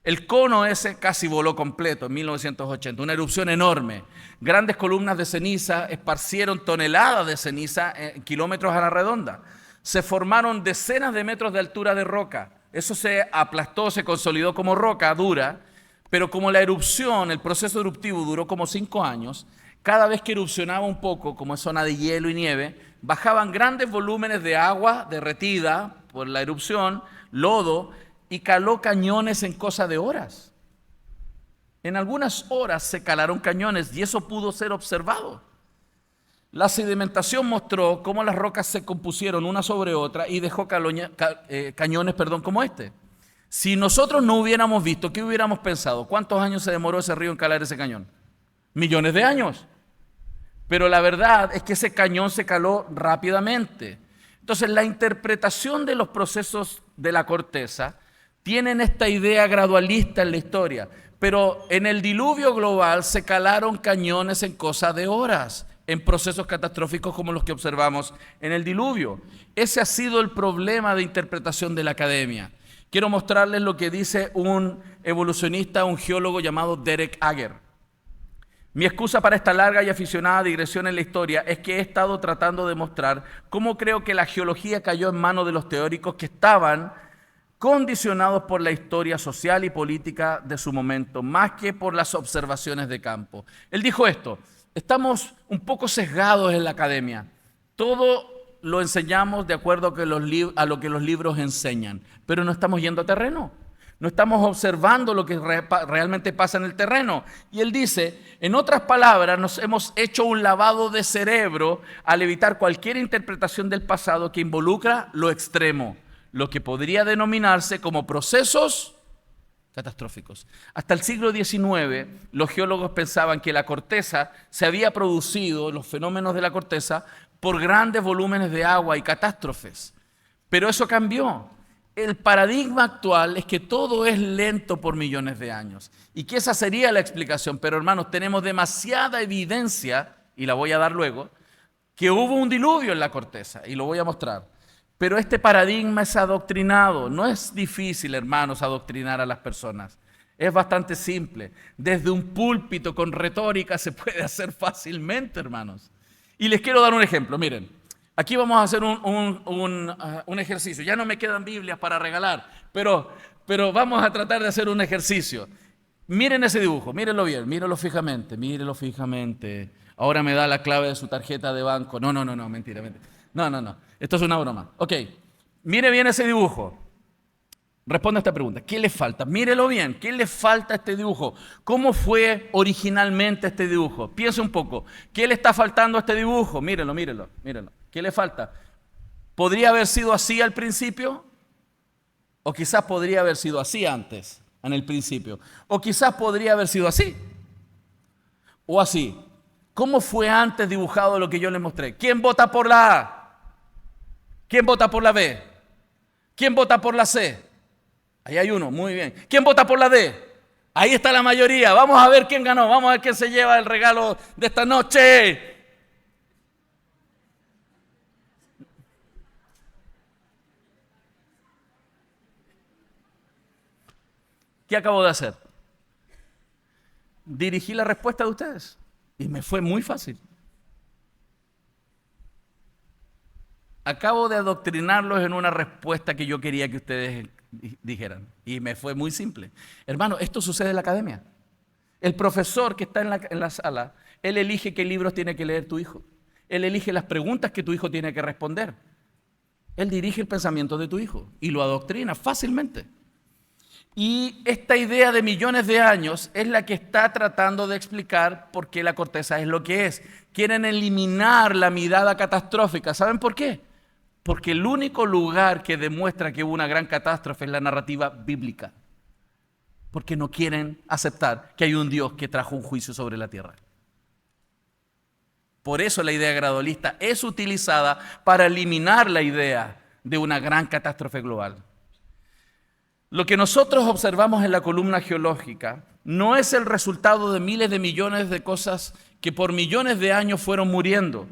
El cono ese casi voló completo en 1980, una erupción enorme. Grandes columnas de ceniza esparcieron toneladas de ceniza en kilómetros a la redonda. Se formaron decenas de metros de altura de roca. Eso se aplastó, se consolidó como roca dura. Pero como la erupción, el proceso eruptivo duró como 5 años, cada vez que erupcionaba un poco, como es zona de hielo y nieve, bajaban grandes volúmenes de agua derretida por la erupción, lodo, y caló cañones en cosa de horas. En algunas horas se calaron cañones y eso pudo ser observado. La sedimentación mostró cómo las rocas se compusieron una sobre otra y dejó cañones como este. Si nosotros no hubiéramos visto, ¿qué hubiéramos pensado? ¿Cuántos años se demoró ese río en calar ese cañón? Millones de años. Pero la verdad es que ese cañón se caló rápidamente. Entonces, la interpretación de los procesos de la corteza tienen esta idea gradualista en la historia, pero en el diluvio global se calaron cañones en cosa de horas, en procesos catastróficos como los que observamos en el diluvio. Ese ha sido el problema de interpretación de la academia. Quiero mostrarles lo que dice un evolucionista, un geólogo llamado Derek Ager. Mi excusa para esta larga y aficionada digresión en la historia es que he estado tratando de mostrar cómo creo que la geología cayó en manos de los teóricos que estaban condicionados por la historia social y política de su momento, más que por las observaciones de campo. Él dijo esto: estamos un poco sesgados en la academia. Todo lo enseñamos de acuerdo a lo que los libros enseñan, pero no estamos yendo a terreno. No estamos observando lo que realmente pasa en el terreno. Y él dice, en otras palabras, nos hemos hecho un lavado de cerebro al evitar cualquier interpretación del pasado que involucra lo extremo, lo que podría denominarse como procesos catastróficos. Hasta el siglo XIX, los geólogos pensaban que la corteza se había producido, los fenómenos de la corteza, por grandes volúmenes de agua y catástrofes. Pero eso cambió. El paradigma actual es que todo es lento por millones de años y que esa sería la explicación. Pero hermanos, tenemos demasiada evidencia, y la voy a dar luego, que hubo un diluvio en la corteza, y lo voy a mostrar. Pero este paradigma es adoctrinado. No es difícil, hermanos, adoctrinar a las personas. Es bastante simple. Desde un púlpito con retórica se puede hacer fácilmente, hermanos. Y les quiero dar un ejemplo, miren. Aquí vamos a hacer un ejercicio. Ya no me quedan Biblias para regalar, pero vamos a tratar de hacer un ejercicio. Miren ese dibujo, mírenlo bien, mírenlo fijamente, mírenlo fijamente. Ahora me da la clave de su tarjeta de banco. No, mentira. No. Esto es una broma. Ok, mire bien ese dibujo. Responda a esta pregunta. ¿Qué le falta? Mírelo bien. ¿Qué le falta a este dibujo? ¿Cómo fue originalmente este dibujo? Piense un poco. ¿Qué le está faltando a este dibujo? Mírelo. ¿Qué le falta? ¿Podría haber sido así al principio? O quizás podría haber sido así antes, en el principio. O quizás podría haber sido así. O así. ¿Cómo fue antes dibujado lo que yo les mostré? ¿Quién vota por la A? ¿Quién vota por la B? ¿Quién vota por la C? Ahí hay uno, muy bien. ¿Quién vota por la D? Ahí está la mayoría. Vamos a ver quién ganó. Vamos a ver quién se lleva el regalo de esta noche. ¿Qué acabo de hacer? Dirigí la respuesta de ustedes y me fue muy fácil. Acabo de adoctrinarlos en una respuesta que yo quería que ustedes dijeran y me fue muy simple. Hermano, esto sucede en la academia. El profesor que está en la sala, él elige qué libros tiene que leer tu hijo. Él elige las preguntas que tu hijo tiene que responder. Él dirige el pensamiento de tu hijo y lo adoctrina fácilmente. Y esta idea de millones de años es la que está tratando de explicar por qué la corteza es lo que es. Quieren eliminar la mirada catastrófica. ¿Saben por qué? Porque el único lugar que demuestra que hubo una gran catástrofe es la narrativa bíblica. Porque no quieren aceptar que hay un Dios que trajo un juicio sobre la tierra. Por eso la idea gradualista es utilizada para eliminar la idea de una gran catástrofe global. Lo que nosotros observamos en la columna geológica no es el resultado de miles de millones de cosas que por millones de años fueron muriendo.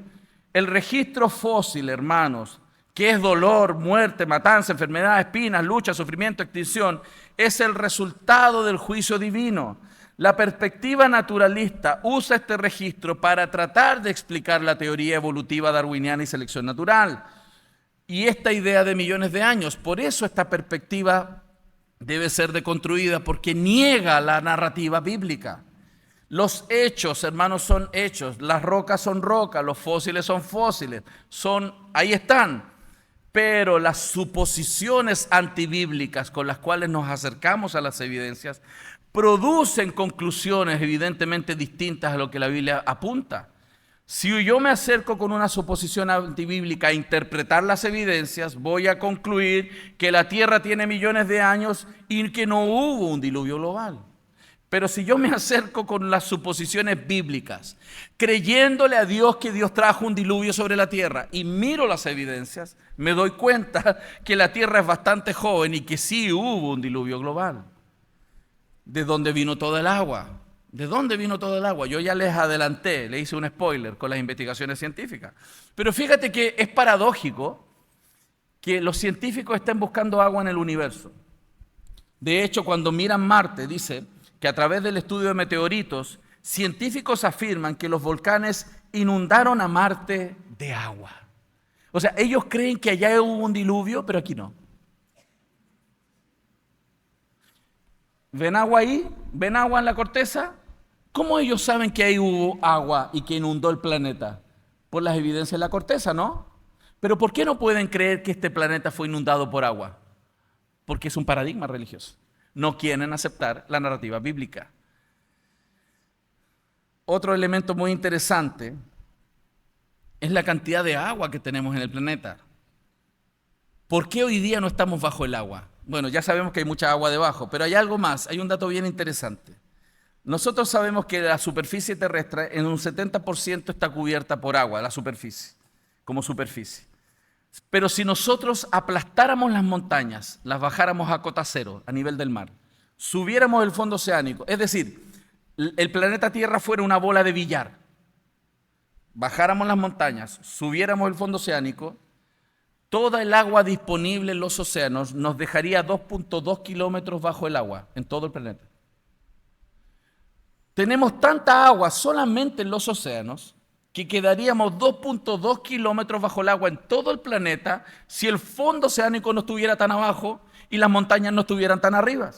El registro fósil, hermanos, que es dolor, muerte, matanza, enfermedad, espinas, lucha, sufrimiento, extinción, es el resultado del juicio divino. La perspectiva naturalista usa este registro para tratar de explicar la teoría evolutiva darwiniana y selección natural. Y esta idea de millones de años, por eso esta perspectiva debe ser deconstruida, porque niega la narrativa bíblica. Los hechos, hermanos, son hechos, las rocas son rocas, los fósiles son fósiles, ahí están. Pero las suposiciones antibíblicas con las cuales nos acercamos a las evidencias producen conclusiones evidentemente distintas a lo que la Biblia apunta. Si yo me acerco con una suposición antibíblica a interpretar las evidencias, voy a concluir que la Tierra tiene millones de años y que no hubo un diluvio global. Pero si yo me acerco con las suposiciones bíblicas, creyéndole a Dios que Dios trajo un diluvio sobre la tierra y miro las evidencias, me doy cuenta que la tierra es bastante joven y que sí hubo un diluvio global. ¿De dónde vino todo el agua? ¿De dónde vino todo el agua? Yo ya les adelanté, le hice un spoiler con las investigaciones científicas. Pero fíjate que es paradójico que los científicos estén buscando agua en el universo. De hecho, cuando miran Marte, dice que a través del estudio de meteoritos, científicos afirman que los volcanes inundaron a Marte de agua. O sea, ellos creen que allá hubo un diluvio, pero aquí no. ¿Ven agua ahí? ¿Ven agua en la corteza? ¿Cómo ellos saben que ahí hubo agua y que inundó el planeta? Por las evidencias de la corteza, ¿no? Pero ¿por qué no pueden creer que este planeta fue inundado por agua? Porque es un paradigma religioso. No quieren aceptar la narrativa bíblica. Otro elemento muy interesante es la cantidad de agua que tenemos en el planeta. ¿Por qué hoy día no estamos bajo el agua? Bueno, ya sabemos que hay mucha agua debajo, pero hay algo más, hay un dato bien interesante. Nosotros sabemos que la superficie terrestre en un 70% está cubierta por agua, la superficie, como superficie. Pero si nosotros aplastáramos las montañas, las bajáramos a cota cero, a nivel del mar, subiéramos el fondo oceánico, es decir, el planeta Tierra fuera una bola de billar, bajáramos las montañas, subiéramos el fondo oceánico, toda el agua disponible en los océanos nos dejaría 2.2 kilómetros bajo el agua en todo el planeta. Tenemos tanta agua solamente en los océanos que quedaríamos 2.2 kilómetros bajo el agua en todo el planeta si el fondo oceánico no estuviera tan abajo y las montañas no estuvieran tan arriba.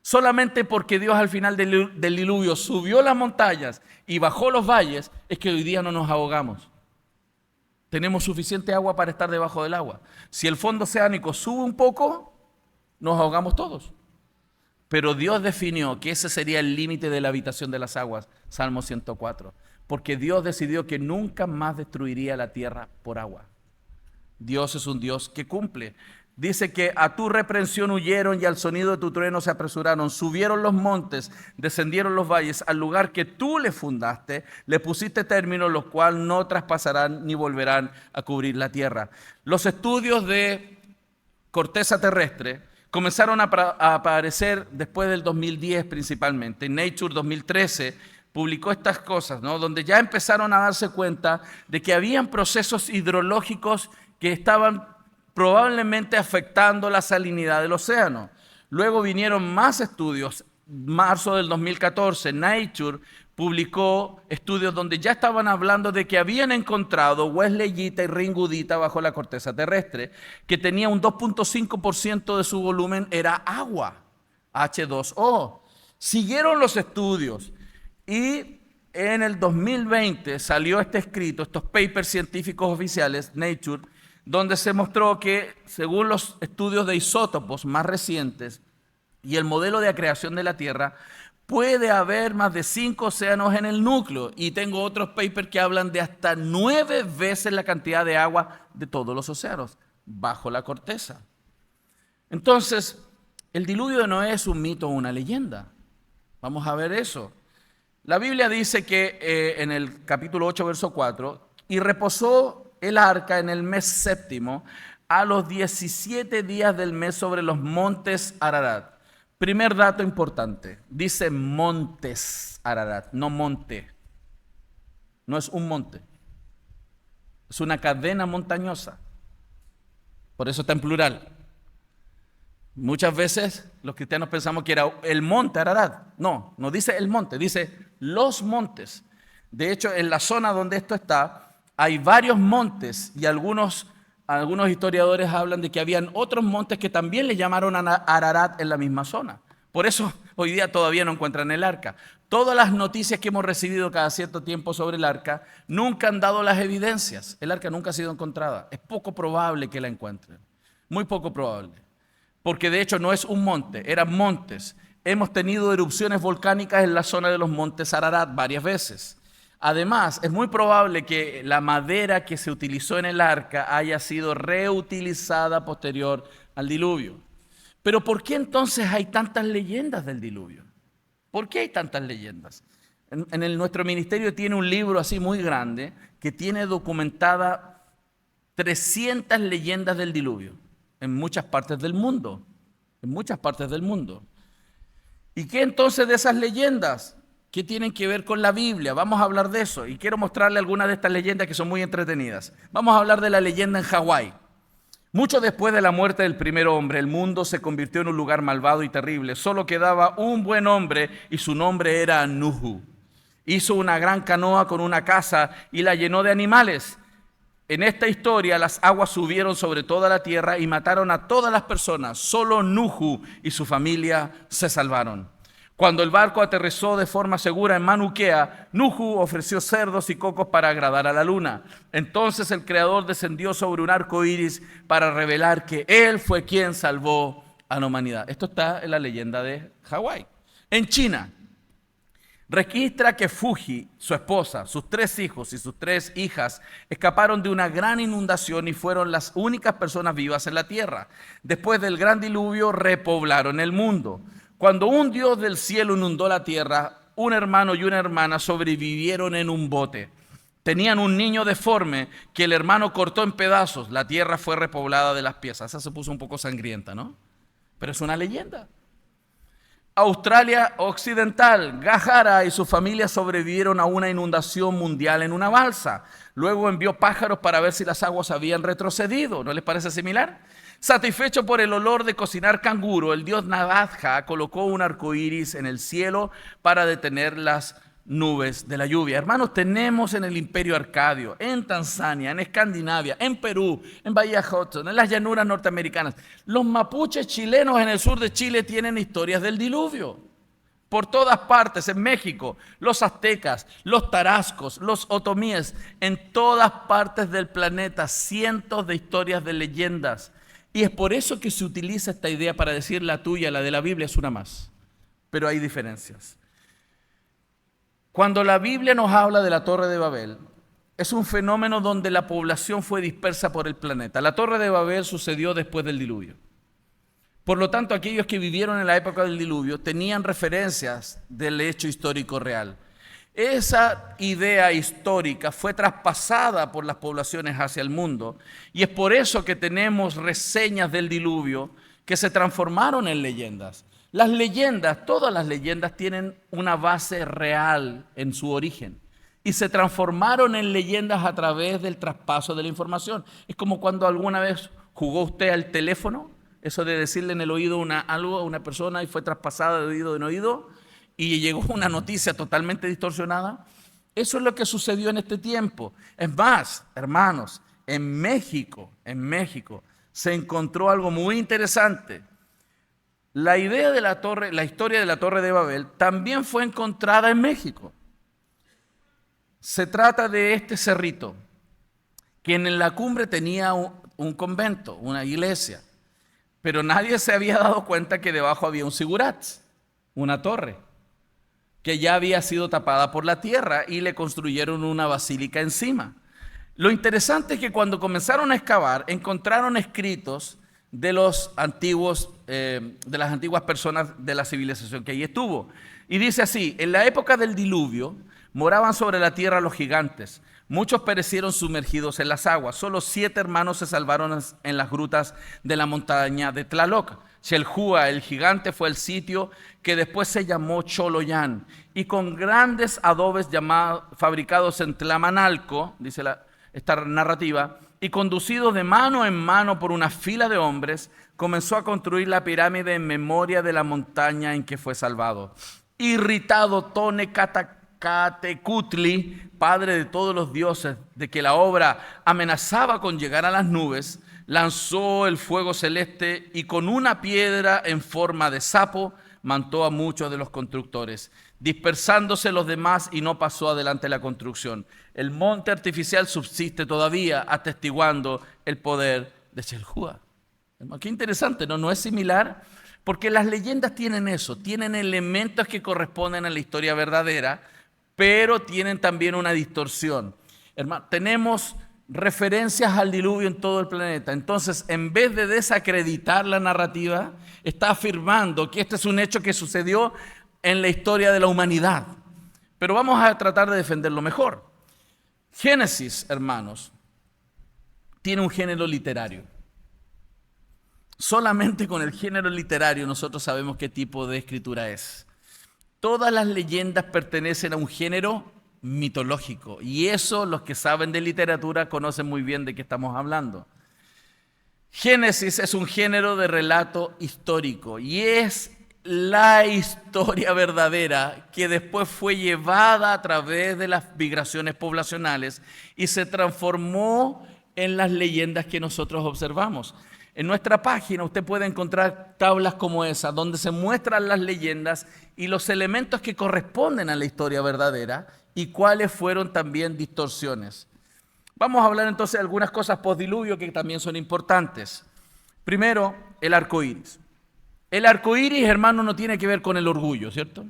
Solamente porque Dios al final del diluvio subió las montañas y bajó los valles es que hoy día no nos ahogamos. Tenemos suficiente agua para estar debajo del agua. Si el fondo oceánico sube un poco, nos ahogamos todos. Pero Dios definió que ese sería el límite de la habitación de las aguas, Salmo 104. Porque Dios decidió que nunca más destruiría la tierra por agua. Dios es un Dios que cumple. Dice que a tu reprensión huyeron y al sonido de tu trueno se apresuraron. Subieron los montes, descendieron los valles, al lugar que tú le fundaste, le pusiste término, los cuales no traspasarán ni volverán a cubrir la tierra. Los estudios de corteza terrestre comenzaron a aparecer después del 2010 principalmente. Nature 2013 publicó estas cosas, ¿no? Donde ya empezaron a darse cuenta de que habían procesos hidrológicos que estaban probablemente afectando la salinidad del océano. Luego vinieron más estudios. Marzo del 2014, Nature publicó estudios donde ya estaban hablando de que habían encontrado Wesleyita y Ringudita bajo la corteza terrestre, que tenía un 2.5% de su volumen era agua, H2O. Siguieron los estudios y en el 2020 salió este escrito, estos papers científicos oficiales, Nature, donde se mostró que según los estudios de isótopos más recientes y el modelo de creación de la Tierra, puede haber más de 5 océanos en el núcleo. Y tengo otros papers que hablan de hasta 9 veces la cantidad de agua de todos los océanos bajo la corteza. Entonces, el diluvio de Noé es un mito o una leyenda. Vamos a ver eso. La Biblia dice que en el capítulo 8, verso 4, y reposó el arca en el mes séptimo, a los 17 días del mes sobre los montes Ararat. Primer dato importante, dice montes Ararat, no monte. No es un monte, es una cadena montañosa. Por eso está en plural. Muchas veces los cristianos pensamos que era el monte Ararat. No, no dice el monte, dice los montes. De hecho, en la zona donde esto está, hay varios montes y algunos historiadores hablan de que habían otros montes que también le llamaron Ararat en la misma zona. Por eso hoy día todavía no encuentran el arca. Todas las noticias que hemos recibido cada cierto tiempo sobre el arca nunca han dado las evidencias. El arca nunca ha sido encontrada. Es poco probable que la encuentren. Muy poco probable. Porque de hecho no es un monte, eran montes. Hemos tenido erupciones volcánicas en la zona de los montes Ararat varias veces. Además, es muy probable que la madera que se utilizó en el arca haya sido reutilizada posterior al diluvio. Pero ¿por qué entonces hay tantas leyendas del diluvio? ¿Por qué hay tantas leyendas? Nuestro ministerio tiene un libro así muy grande que tiene documentada 300 leyendas del diluvio en muchas partes del mundo. En muchas partes del mundo. ¿Y qué entonces de esas leyendas? ¿Qué tienen que ver con la Biblia? Vamos a hablar de eso y quiero mostrarle algunas de estas leyendas que son muy entretenidas. Vamos a hablar de la leyenda en Hawái. Mucho después de la muerte del primer hombre, el mundo se convirtió en un lugar malvado y terrible. Solo quedaba un buen hombre y su nombre era Nuhu. Hizo una gran canoa con una casa y la llenó de animales. En esta historia las aguas subieron sobre toda la tierra y mataron a todas las personas. Solo Nuhu y su familia se salvaron. Cuando el barco aterrizó de forma segura en Manuquea, Nuhu ofreció cerdos y cocos para agradar a la luna. Entonces el Creador descendió sobre un arco iris para revelar que Él fue quien salvó a la humanidad. Esto está en la leyenda de Hawái. En China, registra que Fuji, su esposa, sus 3 hijos y sus 3 hijas escaparon de una gran inundación y fueron las únicas personas vivas en la tierra. Después del gran diluvio repoblaron el mundo. Cuando un Dios del cielo inundó la tierra, un hermano y una hermana sobrevivieron en un bote. Tenían un niño deforme que el hermano cortó en pedazos. La tierra fue repoblada de las piezas. Esa se puso un poco sangrienta, ¿no? Pero es una leyenda. Australia Occidental, Gajara y su familia sobrevivieron a una inundación mundial en una balsa. Luego envió pájaros para ver si las aguas habían retrocedido. ¿No les parece similar? Satisfecho por el olor de cocinar canguro, el dios Nabadja colocó un arco iris en el cielo para detener las nubes de la lluvia. Hermanos, tenemos en el Imperio Arcadio, en Tanzania, en Escandinavia, en Perú, en Bahía Hudson, en las llanuras norteamericanas. Los mapuches chilenos en el sur de Chile tienen historias del diluvio. Por todas partes, en México, los aztecas, los tarascos, los otomíes, en todas partes del planeta, cientos de historias de leyendas. Y es por eso que se utiliza esta idea para decir la tuya, la de la Biblia es una más. Pero hay diferencias. Cuando la Biblia nos habla de la Torre de Babel, es un fenómeno donde la población fue dispersa por el planeta. La Torre de Babel sucedió después del diluvio. Por lo tanto, aquellos que vivieron en la época del diluvio tenían referencias del hecho histórico real. Esa idea histórica fue traspasada por las poblaciones hacia el mundo y es por eso que tenemos reseñas del diluvio que se transformaron en leyendas. Las leyendas, todas las leyendas tienen una base real en su origen y se transformaron en leyendas a través del traspaso de la información. Es como cuando alguna vez jugó usted al teléfono, eso de decirle en el oído algo a una persona y fue traspasada de oído en oído y llegó una noticia totalmente distorsionada. Eso es lo que sucedió en este tiempo. Es más, hermanos, en México se encontró algo muy interesante. La idea de la torre, la historia de la Torre de Babel también fue encontrada en México. Se trata de este cerrito, que en la cumbre tenía un convento, una iglesia, pero nadie se había dado cuenta que debajo había un sigurat, una torre, que ya había sido tapada por la tierra y le construyeron una basílica encima. Lo interesante es que cuando comenzaron a excavar, encontraron escritos de los antiguos, de las antiguas personas de la civilización que allí estuvo. Y dice así: en la época del diluvio moraban sobre la tierra los gigantes. Muchos perecieron sumergidos en las aguas. Solo 7 hermanos se salvaron en las grutas de la montaña de Tlaloc. Xelhua, el gigante, fue el sitio que después se llamó Choloyán. Y con grandes adobes fabricados en Tlamanalco, dice esta narrativa, y conducidos de mano en mano por una fila de hombres, comenzó a construir la pirámide en memoria de la montaña en que fue salvado. Irritado Tonecatecutli, padre de todos los dioses, de que la obra amenazaba con llegar a las nubes, lanzó el fuego celeste y con una piedra en forma de sapo mató a muchos de los constructores, dispersándose los demás y no pasó adelante la construcción. El monte artificial subsiste todavía, atestiguando el poder de Xelhua. Qué interesante, ¿no? ¿No es similar? Porque las leyendas tienen eso, tienen elementos que corresponden a la historia verdadera, pero tienen también una distorsión. Hermano, tenemos referencias al diluvio en todo el planeta. Entonces, en vez de desacreditar la narrativa, está afirmando que este es un hecho que sucedió en la historia de la humanidad. Pero vamos a tratar de defenderlo mejor. Génesis, hermanos, tiene un género literario. Solamente con el género literario nosotros sabemos qué tipo de escritura es. Todas las leyendas pertenecen a un género mitológico, y eso los que saben de literatura conocen muy bien de qué estamos hablando. Génesis es un género de relato histórico y es la historia verdadera que después fue llevada a través de las migraciones poblacionales y se transformó en las leyendas que nosotros observamos. En nuestra página usted puede encontrar tablas como esa, donde se muestran las leyendas y los elementos que corresponden a la historia verdadera y cuáles fueron también distorsiones. Vamos a hablar entonces de algunas cosas postdiluvio que también son importantes. Primero, el arco iris. El arco iris, hermano, no tiene que ver con el orgullo, ¿cierto?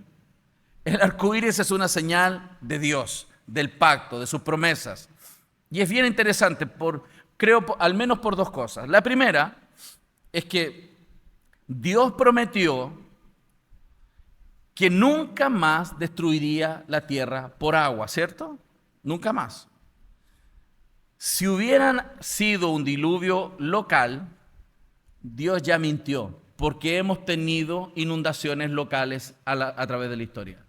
El arco iris es una señal de Dios, del pacto, de sus promesas. Y es bien interesante, creo al menos por dos cosas. La primera es que Dios prometió que nunca más destruiría la tierra por agua, ¿cierto? Nunca más. Si hubieran sido un diluvio local, Dios ya mintió, porque hemos tenido inundaciones locales a través de la historia.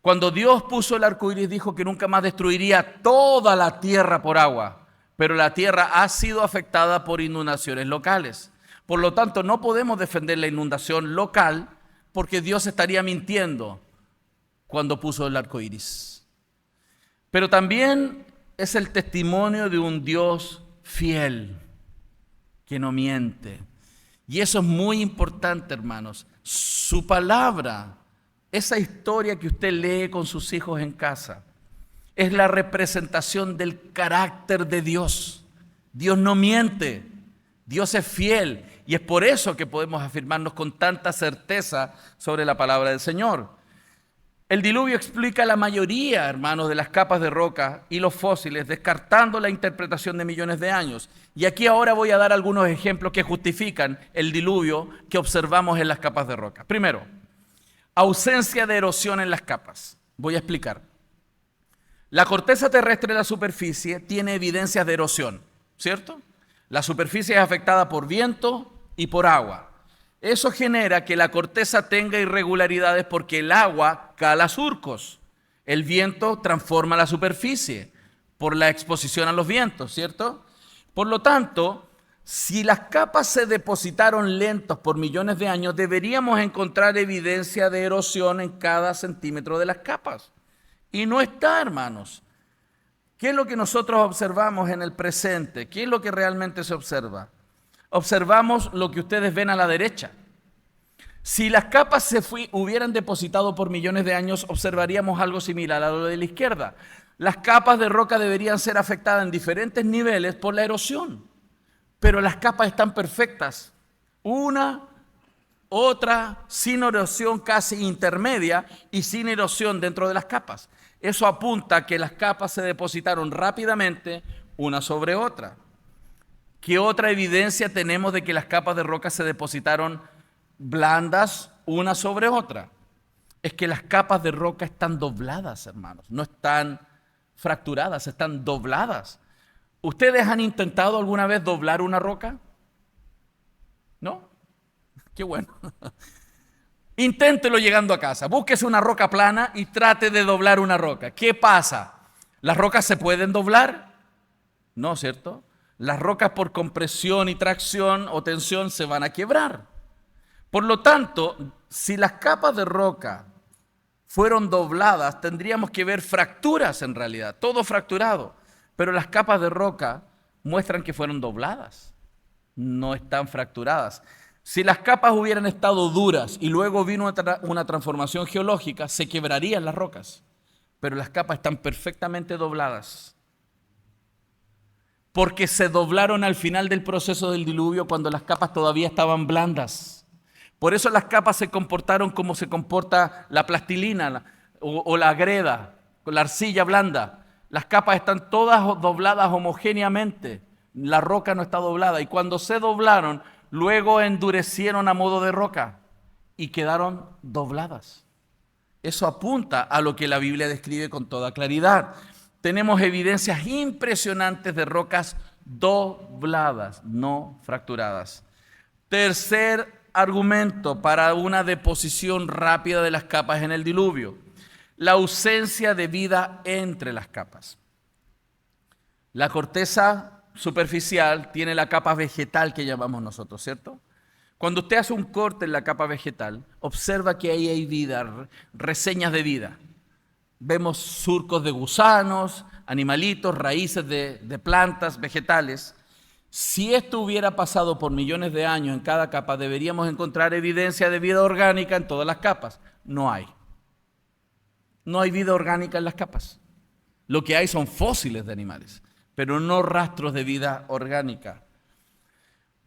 Cuando Dios puso el arco iris, dijo que nunca más destruiría toda la tierra por agua, pero la tierra ha sido afectada por inundaciones locales. Por lo tanto, no podemos defender la inundación local, porque Dios estaría mintiendo cuando puso el arco iris. Pero también es el testimonio de un Dios fiel, que no miente. Y eso es muy importante, hermanos. Su palabra, esa historia que usted lee con sus hijos en casa, es la representación del carácter de Dios. Dios no miente, Dios es fiel. Y es por eso que podemos afirmarnos con tanta certeza sobre la palabra del Señor. El diluvio explica la mayoría, hermanos, de las capas de roca y los fósiles, descartando la interpretación de millones de años. Y aquí ahora voy a dar algunos ejemplos que justifican el diluvio que observamos en las capas de roca. Primero, ausencia de erosión en las capas. Voy a explicar. La corteza terrestre de la superficie tiene evidencias de erosión, ¿cierto? La superficie es afectada por viento y por agua. Eso genera que la corteza tenga irregularidades porque el agua cala surcos. El viento transforma la superficie por la exposición a los vientos, ¿cierto? Por lo tanto, si las capas se depositaron lentos por millones de años, deberíamos encontrar evidencia de erosión en cada centímetro de las capas. Y no está, hermanos. ¿Qué es lo que nosotros observamos en el presente? ¿Qué es lo que realmente se observa? Observamos lo que ustedes ven a la derecha. Si las capas hubieran depositado por millones de años, observaríamos algo similar a lo de la izquierda. Las capas de roca deberían ser afectadas en diferentes niveles por la erosión, pero las capas están perfectas. Una, otra, sin erosión casi intermedia y sin erosión dentro de las capas. Eso apunta a que las capas se depositaron rápidamente una sobre otra. ¿Qué otra evidencia tenemos de que las capas de roca se depositaron blandas una sobre otra? Es que las capas de roca están dobladas, hermanos, no están fracturadas, están dobladas. ¿Ustedes han intentado alguna vez doblar una roca? ¿No? Qué bueno. Inténtelo llegando a casa, búsquese una roca plana y trate de doblar una roca. ¿Qué pasa? ¿Las rocas se pueden doblar? No, ¿cierto? Las rocas por compresión y tracción o tensión se van a quebrar. Por lo tanto, si las capas de roca fueron dobladas, tendríamos que ver fracturas en realidad, todo fracturado. Pero las capas de roca muestran que fueron dobladas, no están fracturadas. Si las capas hubieran estado duras y luego vino una transformación geológica, se quebrarían las rocas. Pero las capas están perfectamente dobladas, porque se doblaron al final del proceso del diluvio cuando las capas todavía estaban blandas. Por eso las capas se comportaron como se comporta la plastilina o la greda, con la arcilla blanda. Las capas están todas dobladas homogéneamente, la roca no está doblada. Y cuando se doblaron, luego endurecieron a modo de roca y quedaron dobladas. Eso apunta a lo que la Biblia describe con toda claridad. Tenemos evidencias impresionantes de rocas dobladas, no fracturadas. Tercer argumento para una deposición rápida de las capas en el diluvio: la ausencia de vida entre las capas. La corteza superficial tiene la capa vegetal que llamamos nosotros, ¿cierto? Cuando usted hace un corte en la capa vegetal, observa que ahí hay vida, reseñas de vida. Vemos surcos de gusanos, animalitos, raíces de plantas, vegetales. Si esto hubiera pasado por millones de años en cada capa, deberíamos encontrar evidencia de vida orgánica en todas las capas. No hay. No hay vida orgánica en las capas. Lo que hay son fósiles de animales, pero no rastros de vida orgánica.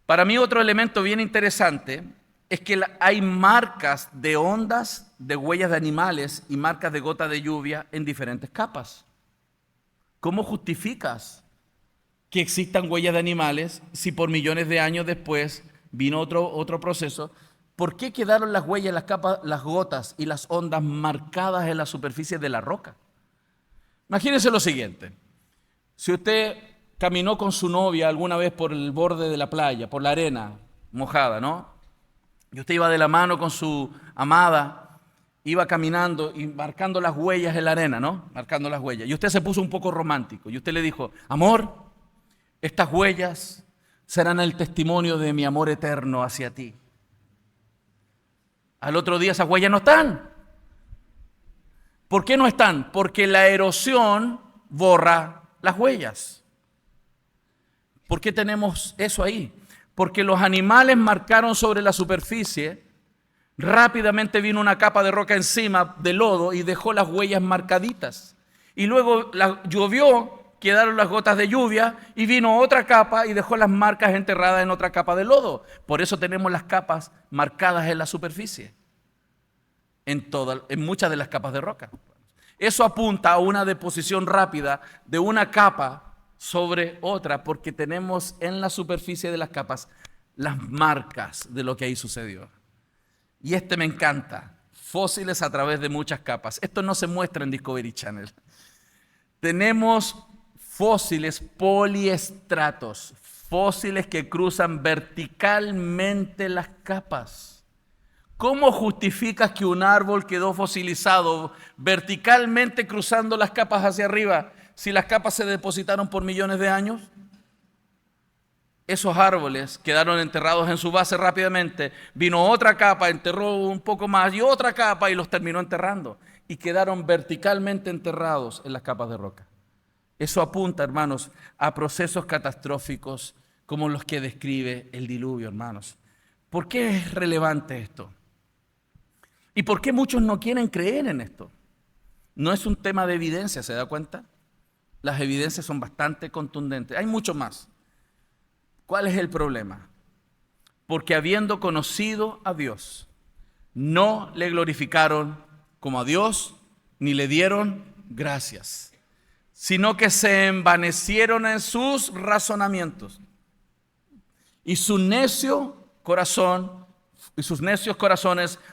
Para mí otro elemento bien interesante es que hay marcas de ondas, de huellas de animales y marcas de gotas de lluvia en diferentes capas. ¿Cómo justificas que existan huellas de animales si por millones de años después vino otro proceso? ¿Por qué quedaron las huellas, las capas, las gotas y las ondas marcadas en la superficie de la roca? Imagínense lo siguiente. Si usted caminó con su novia alguna vez por el borde de la playa, por la arena mojada, ¿no? Y usted iba de la mano con su amada, iba caminando y marcando las huellas en la arena, ¿no? Marcando las huellas. Y usted se puso un poco romántico y usted le dijo: amor, estas huellas serán el testimonio de mi amor eterno hacia ti. Al otro día esas huellas no están. ¿Por qué no están? Porque la erosión borra las huellas. ¿Por qué tenemos eso ahí? Porque los animales marcaron sobre la superficie, rápidamente vino una capa de roca encima de lodo y dejó las huellas marcaditas. Y luego llovió, quedaron las gotas de lluvia y vino otra capa y dejó las marcas enterradas en otra capa de lodo. Por eso tenemos las capas marcadas en la superficie, en muchas de las capas de roca. Eso apunta a una deposición rápida de una capa sobre otra, porque tenemos en la superficie de las capas las marcas de lo que ahí sucedió. Y me encanta: fósiles a través de muchas capas. Esto no se muestra en Discovery Channel. Tenemos fósiles poliestratos, fósiles que cruzan verticalmente las capas. ¿Cómo justificas que un árbol quedó fosilizado verticalmente cruzando las capas hacia arriba si las capas se depositaron por millones de años? Esos árboles quedaron enterrados en su base rápidamente. Vino otra capa, enterró un poco más y otra capa y los terminó enterrando. Y quedaron verticalmente enterrados en las capas de roca. Eso apunta, hermanos, a procesos catastróficos como los que describe el diluvio, hermanos. ¿Por qué es relevante esto? ¿Y por qué muchos no quieren creer en esto? No es un tema de evidencia, ¿se da cuenta? Las evidencias son bastante contundentes. Hay mucho más. ¿Cuál es el problema? Porque habiendo conocido a Dios, no le glorificaron como a Dios, ni le dieron gracias, sino que se envanecieron en sus razonamientos. Y sus necios corazones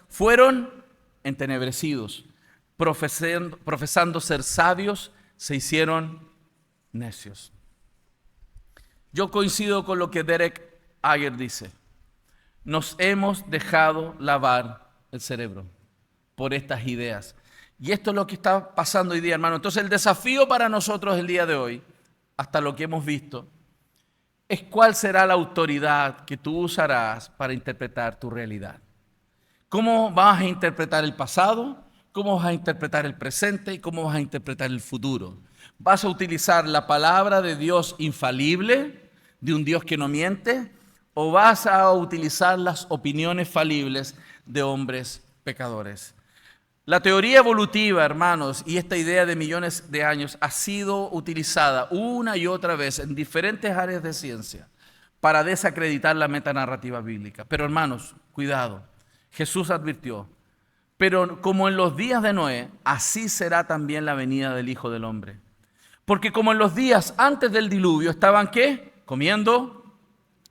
fueron entenebrecidos. Profesando ser sabios, se hicieron necios. Yo coincido con lo que Derek Ager dice. Nos hemos dejado lavar el cerebro por estas ideas. Y esto es lo que está pasando hoy día, hermano. Entonces el desafío para nosotros el día de hoy, hasta lo que hemos visto, es cuál será la autoridad que tú usarás para interpretar tu realidad. ¿Cómo vas a interpretar el pasado? ¿Cómo vas a interpretar el presente? ¿Y cómo vas a interpretar el futuro? ¿Vas a utilizar la palabra de Dios infalible, de un Dios que no miente? ¿O vas a utilizar las opiniones falibles de hombres pecadores? La teoría evolutiva, hermanos, y esta idea de millones de años ha sido utilizada una y otra vez en diferentes áreas de ciencia para desacreditar la metanarrativa bíblica. Pero, hermanos, cuidado. Jesús advirtió: pero como en los días de Noé, así será también la venida del Hijo del Hombre. Porque como en los días antes del diluvio estaban, ¿qué? Comiendo,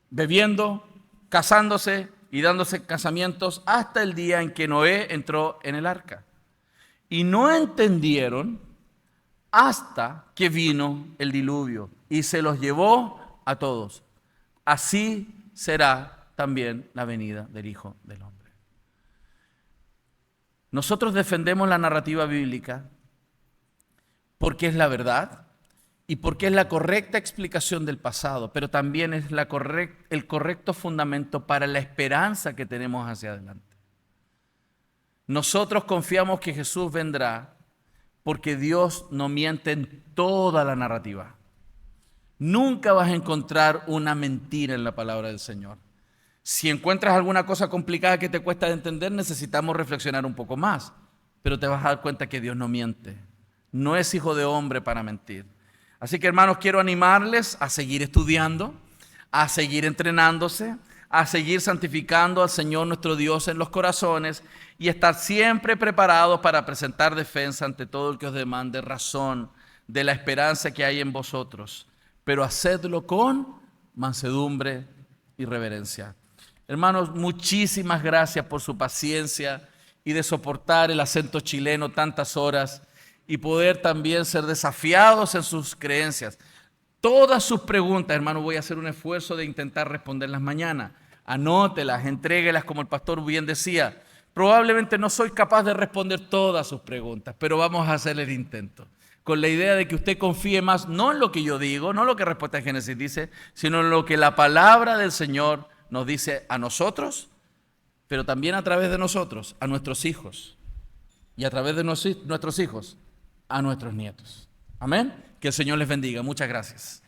bebiendo, casándose y dándose casamientos hasta el día en que Noé entró en el arca. y no entendieron hasta que vino el diluvio y se los llevó a todos. Así será también la venida del Hijo del Hombre. Nosotros defendemos la narrativa bíblica porque es la verdad y porque es la correcta explicación del pasado, pero también es el correcto fundamento para la esperanza que tenemos hacia adelante. Nosotros confiamos que Jesús vendrá porque Dios no miente en toda la narrativa. Nunca vas a encontrar una mentira en la palabra del Señor. Si encuentras alguna cosa complicada que te cuesta de entender, necesitamos reflexionar un poco más. Pero te vas a dar cuenta que Dios no miente. No es hijo de hombre para mentir. Así que, hermanos, quiero animarles a seguir estudiando, a seguir entrenándose, a seguir santificando al Señor nuestro Dios en los corazones y estar siempre preparados para presentar defensa ante todo el que os demande razón de la esperanza que hay en vosotros. Pero hacedlo con mansedumbre y reverencia. Hermanos, muchísimas gracias por su paciencia y de soportar el acento chileno tantas horas y poder también ser desafiados en sus creencias. Todas sus preguntas, hermano, voy a hacer un esfuerzo de intentar responderlas mañana. Anótelas, entréguelas como el pastor bien decía. Probablemente no soy capaz de responder todas sus preguntas, pero vamos a hacer el intento. Con la idea de que usted confíe más, no en lo que yo digo, no en lo que Respuesta en Génesis dice, sino en lo que la palabra del Señor nos dice a nosotros, pero también a través de nosotros, a nuestros hijos, y a través de nuestros hijos, a nuestros nietos. Amén. Que el Señor les bendiga. Muchas gracias.